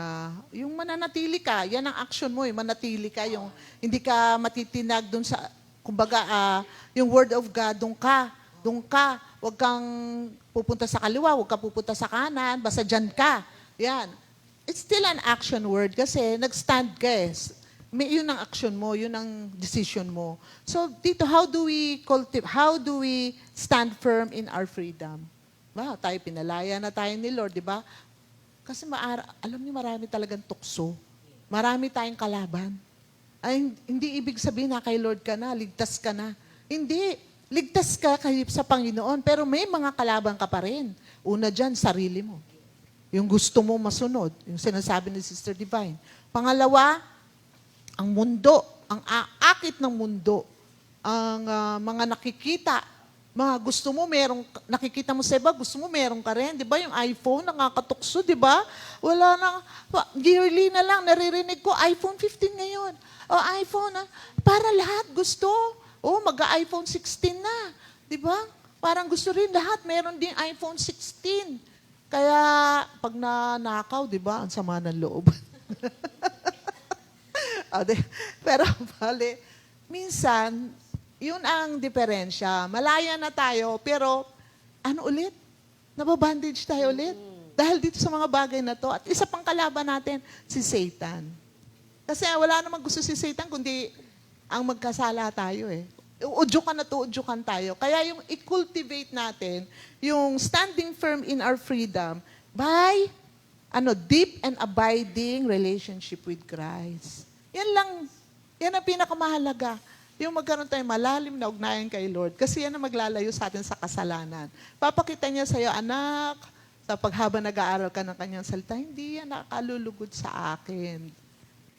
yung mananatili ka, yan ang action mo, manatili ka, yung hindi ka matitinag dun sa, kumbaga, yung word of God, dun ka, huwag kang pupunta sa kaliwa, huwag ka pupunta sa kanan, basta dyan ka. Yan. it's still an action word kasi nag-stand ka eh. Yun ang action mo, yun ang decision mo. So dito, how do we stand firm in our freedom? Wow, tayo pinalaya na tayo ni Lord, di ba? Kasi alam niyo, marami talagang tukso. Marami tayong kalaban. Ay, hindi ibig sabihin na kay Lord ka na, ligtas ka na. Hindi. Ligtas ka sa Panginoon, pero may mga kalaban ka pa rin. Una dyan, sarili mo. Yung gusto mo masunod, yung sinasabi ni Sister Divine. Pangalawa, ang mundo, ang akit ng mundo, ang mga nakikita, mga gusto mo nakikita mo sa iba, gusto mo meron ka rin. Di ba yung iPhone, nakakatukso, di ba? Wala na, yearly na lang, naririnig ko, iPhone 15 ngayon. O iPhone, para lahat gusto. O, mag-iPhone 16 na. Di ba? Parang gusto rin lahat, meron din iPhone 16. Kaya, pag nanakaw, di ba, ang sama ng loob. Pero, bali, minsan, yun ang diferensya. Malaya na tayo, pero ano ulit? Nababandage tayo ulit. Dahil dito sa mga bagay na to. At isa pang kalaban natin, si Satan. Kasi wala namang gusto si Satan, kundi ang magkasala tayo eh. Udyukan tayo. Kaya yung i-cultivate natin, yung standing firm in our freedom by deep and abiding relationship with Christ. Yan ang pinakamahalaga. Yung magkaroon tayo malalim na ugnayan kay Lord. Kasi yan ang maglalayo sa atin sa kasalanan. Papakita niya sa iyo, anak, sa paghabang nag-aaral ka ng kanyang salita, hindi yan nakalulugod sa akin.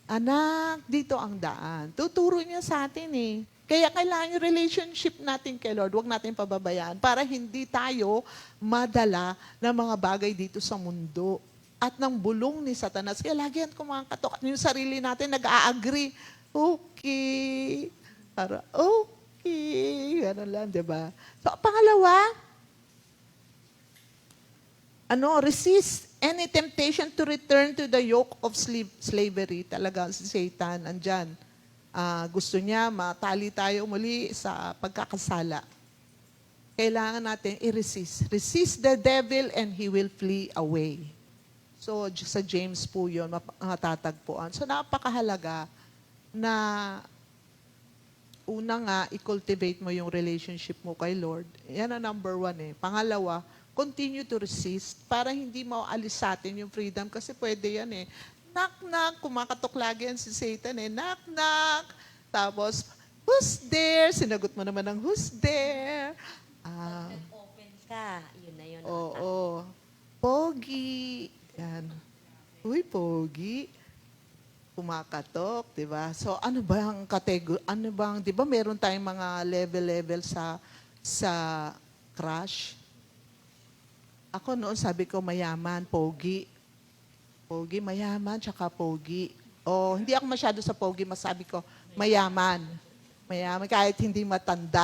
Anak, dito ang daan. Tuturo niya sa atin eh. Kaya kailangan yung relationship natin kay Lord, huwag natin pababayaan para hindi tayo madala ng mga bagay dito sa mundo at ng bulong ni Satanas. Kaya lagi yan kumakatok. Yung sarili natin nag-a-agree. Okay. Para, okay. Ganun lang, di ba? So, pangalawa, resist any temptation to return to the yoke of slavery. Talaga, si Satan, andyan. Gusto niya matali tayo muli sa pagkakasala. Kailangan natin i-resist. Resist the devil and he will flee away. So, sa James po yun, matatagpuan. So, napakahalaga na una nga, i-cultivate mo yung relationship mo kay Lord. Yan ang number 1 eh. Pangalawa, continue to resist para hindi maualis sa atin yung freedom kasi pwede yan eh. Knock-knock, kumakatok lagi yan si Satan eh. Knock-knock. Tapos, who's there? Sinagot mo naman ng who's there? Open ka. Yun na yun. Oo. Pogi. Yan. Uy, pogi. Kumakatok, di ba? So, ano ba ang kategori? Ano bang, di ba meron tayong mga level sa crush? Ako noon sabi ko mayaman, pogi. Pogi, mayaman, tsaka pogi. O, hindi ako masyado sa pogi, masabi ko mayaman. Mayaman, kahit hindi matanda.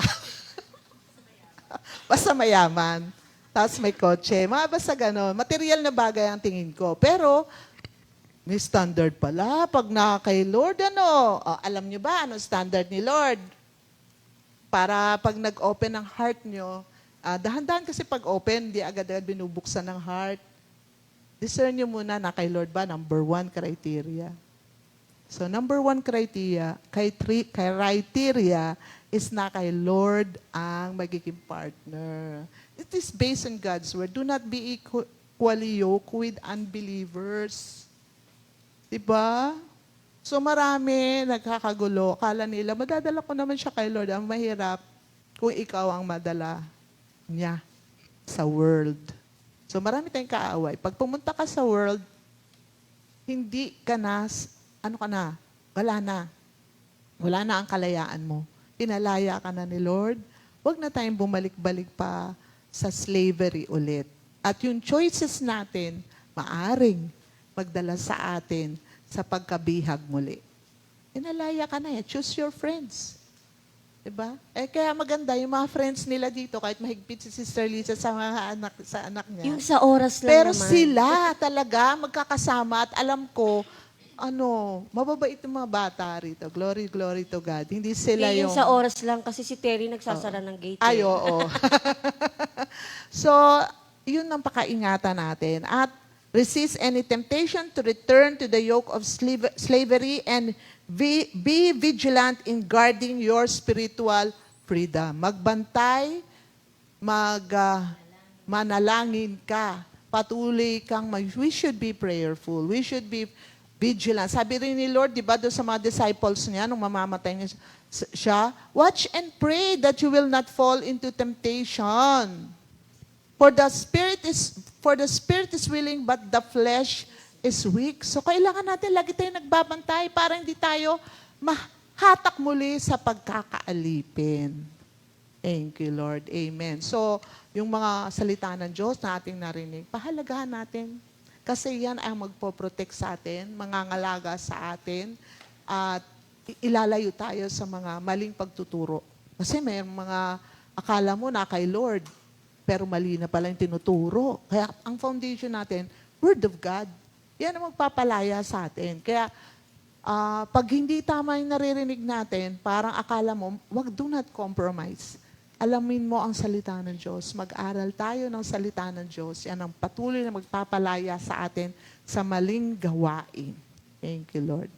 Basta mayaman. Tapos may kotse. Basta gano'n. Material na bagay ang tingin ko. Pero, may standard pala. Pag kay Lord, alam nyo ba, standard ni Lord? Para pag nag-open ang heart nyo, dahan-dahan kasi pag open, di agad-agad binubuksan ng heart. Discern nyo muna na kay Lord ba, number 1 criteria. So, number 1 criteria is na kay Lord ang magiging partner. It is based on God's word. Do not be equally yoked with unbelievers. Diba? So marami nagkakagulo. Akala nila, madadala ko naman siya kay Lord. Ang mahirap kung ikaw ang madala niya sa world. So marami tayong kaaway. Pag pumunta ka sa world, hindi ka na, wala na. Wala na ang kalayaan mo. Pinalaya ka na ni Lord. Huwag na tayong bumalik-balik pa sa slavery ulit. At yung choices natin, maaring magdala sa atin sa pagkabihag muli. Inalaya ka na eh. Choose your friends. Diba? Kaya maganda yung mga friends nila dito, kahit mahigpit si Sister Lisa sa anak niya. Yung sa oras lang Pero naman. sila talaga magkakasama at alam ko, mababait yung mga bata rito. Glory, glory to God. Hindi sila Yung yung... sa oras lang kasi si Terry nagsasara ng gate. Ay, oo. So, yun ang pakaingatan natin. At Resist any temptation to return to the yoke of slavery and be vigilant in guarding your spiritual freedom. Magbantay, manalangin ka. Patuloy kang we should be prayerful. We should be vigilant. Sabi rin ni Lord, di ba, doon sa mga disciples niya, nung mamamatay niya siya, watch and pray that you will not fall into temptation. For the spirit is willing, but the flesh is weak. So kailangan natin lagi tayo nagbabantay para hindi tayo mahatak muli sa pagkakaalipin. Thank you, Lord. Amen. So, yung mga salita ng Diyos na ating narinig, pahalagahan natin. Kasi yan ang magpoprotect sa atin, mangangalaga sa atin, at ilalayo tayo sa mga maling pagtuturo. Kasi may mga akala mo na kay Lord, pero mali na pala yung tinuturo. Kaya ang foundation natin, Word of God. Yan ang magpapalaya sa atin. Kaya pag hindi tama yung naririnig natin, parang akala mo, do not compromise. Alamin mo ang salita ng Diyos. Mag-aral tayo ng salita ng Diyos. Yan ang patuloy na magpapalaya sa atin sa maling gawain. Thank you, Lord.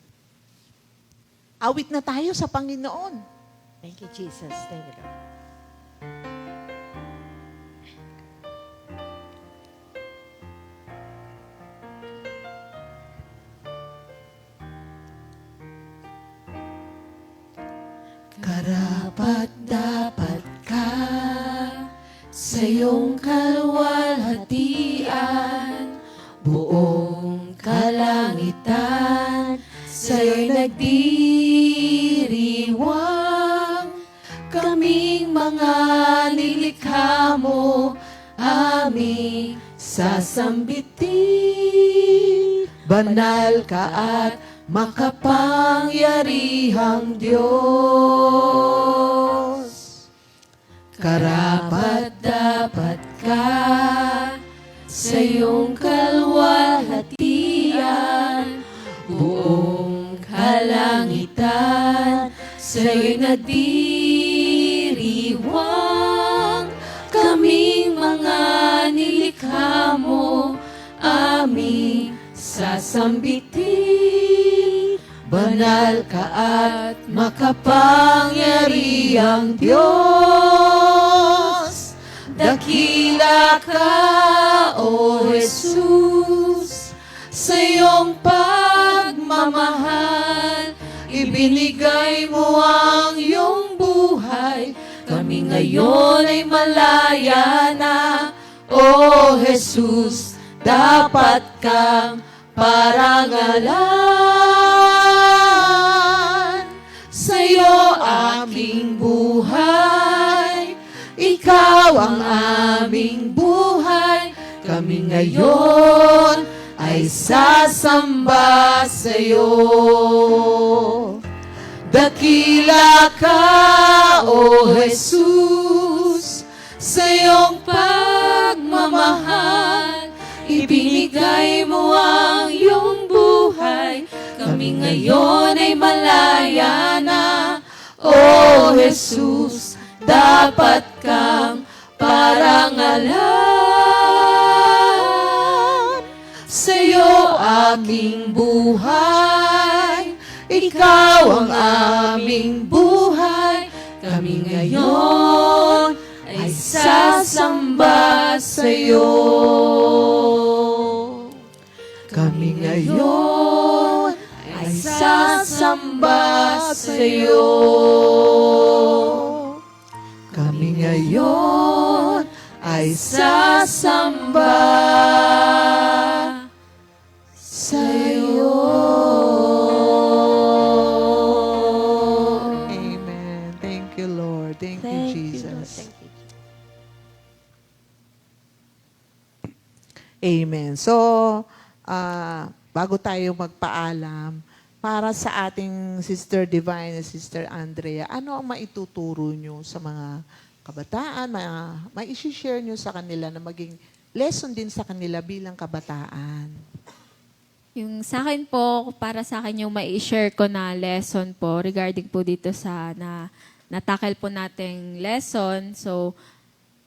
Awit na tayo sa Panginoon. Thank you, Jesus. Thank you, Lord. Karapat dapat ka sa iyong kaluwalhatian, buong kalangitan sa'yo'y nagdiriwang. Kaming mga nilikha mo, aming sasambitin. Banal ka at makapangyarihang Diyos. Karapat dapat ka sa iyong kaluwalhatian, buong kalangitan sa'yo'y nagdiriwang. Kaming mga nilikha mo, aming sasambitin. Banal ka at makapangyarihang Diyos. Dakila ka, O Jesus, sa iyong pagmamahal. Ibinigay mo ang iyong buhay. Kami ngayon ay malaya na, O Jesus, dapat kang parangalan. Sa'yo aking buhay, ikaw ang aming buhay. Kami ngayon ay sasamba sa'yo. Dakila ka, O Jesus, sa iyong pagmamahal. Ibinigay mo ang iyong buhay. Kami ngayon ay malaya na, O Jesus, dapat kang parangalan. Sa'yo aking buhay, ikaw ang aming buhay. Kami ngayon ay sasamba sa'yo. Kami ngayon ay sasamba sa'yo. Kami ngayon ay sasamba sa'yo. Amen. Thank you, Lord. Thank you, Jesus. Thank you. Amen. So, bago tayo magpaalam, para sa ating Sister Divine and Sister Andrea, ano ang maituturo nyo sa mga kabataan, may isi-share nyo sa kanila na maging lesson din sa kanila bilang kabataan? Yung sa akin po, para sa akin yung mai-share ko na lesson po regarding po dito sa natakil po nating lesson. So,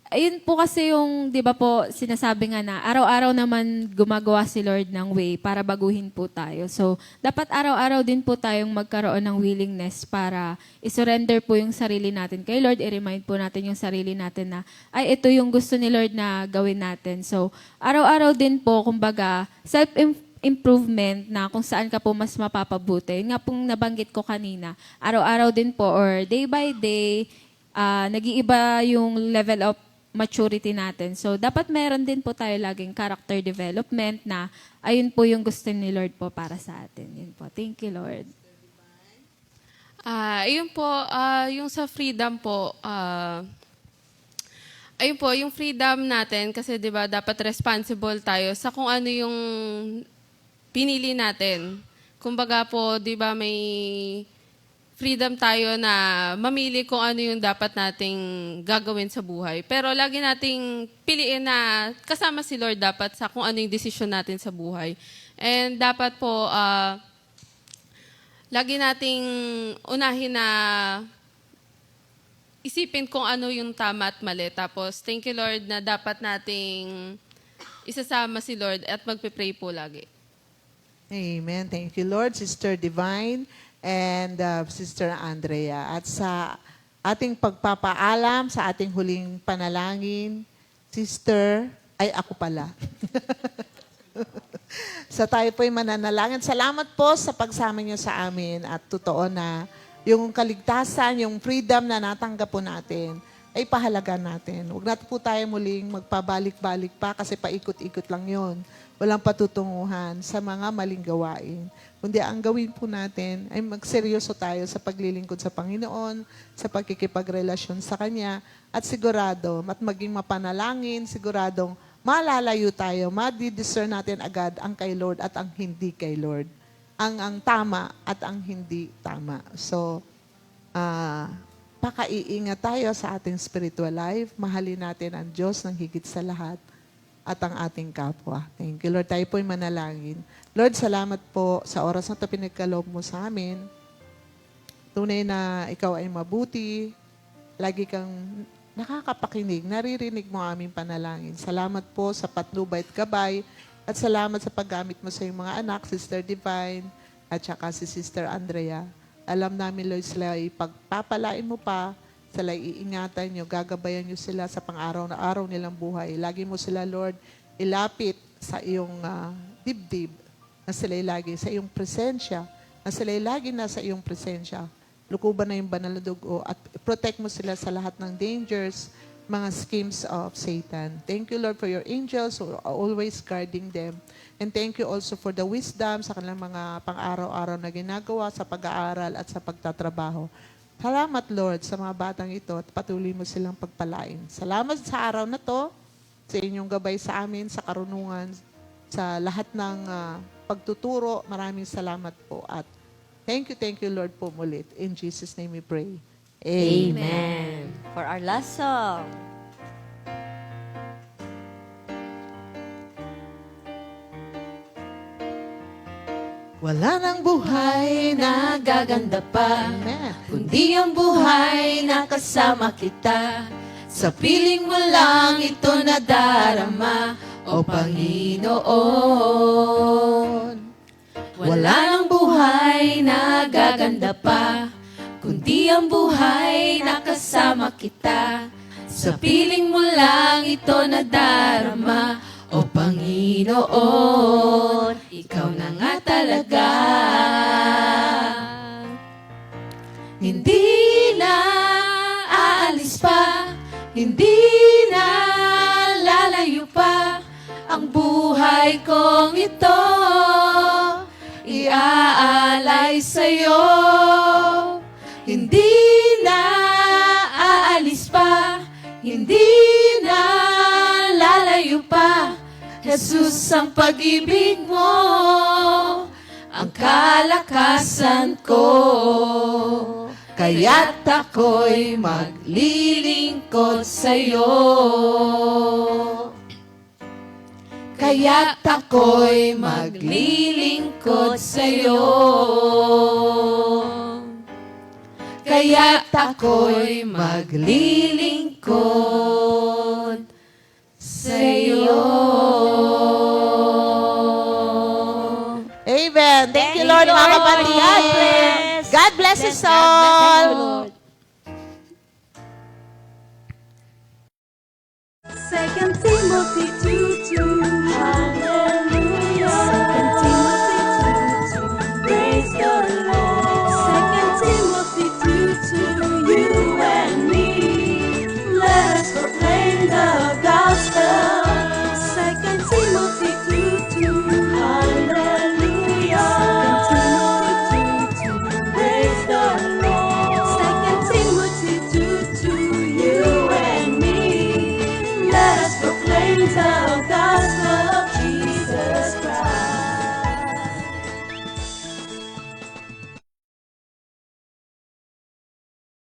ayun po kasi yung, di ba po, sinasabi nga na araw-araw naman gumagawa si Lord ng way para baguhin po tayo. So, dapat araw-araw din po tayong magkaroon ng willingness para isurrender po yung sarili natin kay Lord. I-remind po natin yung sarili natin na, ay, ito yung gusto ni Lord na gawin natin. So, araw-araw din po, kumbaga, self-improvement na kung saan ka po mas mapapabuti. Yun nga pong nabanggit ko kanina, araw-araw din po or day by day, nag-iiba yung level of maturity natin. So, dapat meron din po tayo laging character development na ayun po yung gusto ni Lord po para sa atin. Yun po. Thank you, Lord. Ayun po, yung sa freedom po, ayun po, yung freedom natin, kasi di ba dapat responsible tayo sa kung ano yung pinili natin. Kumbaga po, di ba may freedom tayo na mamili kung ano yung dapat nating gagawin sa buhay. Pero lagi nating piliin na kasama si Lord dapat sa kung ano yung decision natin sa buhay. And dapat po, lagi nating unahin na isipin kung ano yung tama at mali. Tapos, thank you Lord na dapat nating isasama si Lord at magpe-pray po lagi. Amen. Thank you, Lord. Sister Divine and Sister Andrea. At sa ating pagpapaalam, sa ating huling panalangin, Sister, ay ako pala. Sa tayo po'y mananalangin. Salamat po sa pagsama niyo sa amin at totoo na yung kaligtasan, yung freedom na natanggap po natin, ay pahalaga natin. Huwag natin po tayo muling magpabalik-balik pa kasi paikot-ikot lang yon. Walang patutunguhan sa mga maling gawain. Kundi ang gawin po natin ay magseryoso tayo sa paglilingkod sa Panginoon, sa pagkikipagrelasyon sa Kanya, at sigurado, at maging mapanalangin, siguradong malalayo tayo, madidiscern natin agad ang kay Lord at ang hindi kay Lord. Ang tama at ang hindi tama. So, pakaiingat tayo sa ating spiritual life. Mahalin natin ang Diyos ng higit sa lahat at ang ating kapwa. Thank you, Lord. Tayo po'y manalangin. Lord, salamat po sa oras na ito pinagkaloob mo sa amin. Tunay na ikaw ay mabuti. Lagi kang nakakapakinig, naririnig mo aming panalangin. Salamat po sa patnubay at gabay at salamat sa paggamit mo sa iyong mga anak, Sister Divine at saka si Sister Andrea. Alam namin, Lord, sila ay pagpapalain mo pa, sila iingatan nyo, gagabayan nyo sila sa pang-araw na araw nilang buhay. Lagi mo sila, Lord, ilapit sa iyong dibdib, na sila lagi sa iyong presensya, na sila lagi nasa iyong presensya. Lukuban na yung banal na dugo at protect mo sila sa lahat ng dangers, mga schemes of Satan. Thank you, Lord, for your angels who are always guarding them. And thank you also for the wisdom sa kanilang mga pang-araw-araw na ginagawa sa pag-aaral at sa pagtatrabaho. Salamat, Lord, sa mga batang ito at patuloy mo silang pagpalain. Salamat sa araw na to, sa inyong gabay sa amin, sa karunungan, sa lahat ng pagtuturo. Maraming salamat po at thank you, Lord, po mulit. In Jesus' name we pray. Amen. For our last song. Wala nang buhay na gaganda pa, Kundi ang buhay na kasama kita. Sa piling mo lang ito nadarama, O Panginoon. Wala nang buhay na gaganda pa, kundi ang buhay na kasama kita. Sa piling mo lang ito nadarama, O Panginoon, ikaw na nga talaga. Hindi na aalis pa, hindi na lalayo pa, ang buhay kong ito iaalay sa'yo. Hindi na aalis pa, hindi na lalayo pa, Jesus, ang pag-ibig mo, ang kalakasan ko. Kaya't ako'y maglilingkod sa'yo. Kaya't ako'y maglilingkod sa'yo. Kaya't ako'y maglilingkod sa'yo. Amen. Thank you, Lord, mga kapatid. God bless. God bless us God bless. all. Thank you, Lord. Second Timothy 2:2. Hallelujah. Second Timothy 2:2. Praise the Lord. Second Timothy 2:2. You and me, let us proclaim the gospel. Second Timothy 2:2. Hallelujah. Second Timothy 2:2. Praise the Lord. Second Timothy 2:2. You and me, let us proclaim the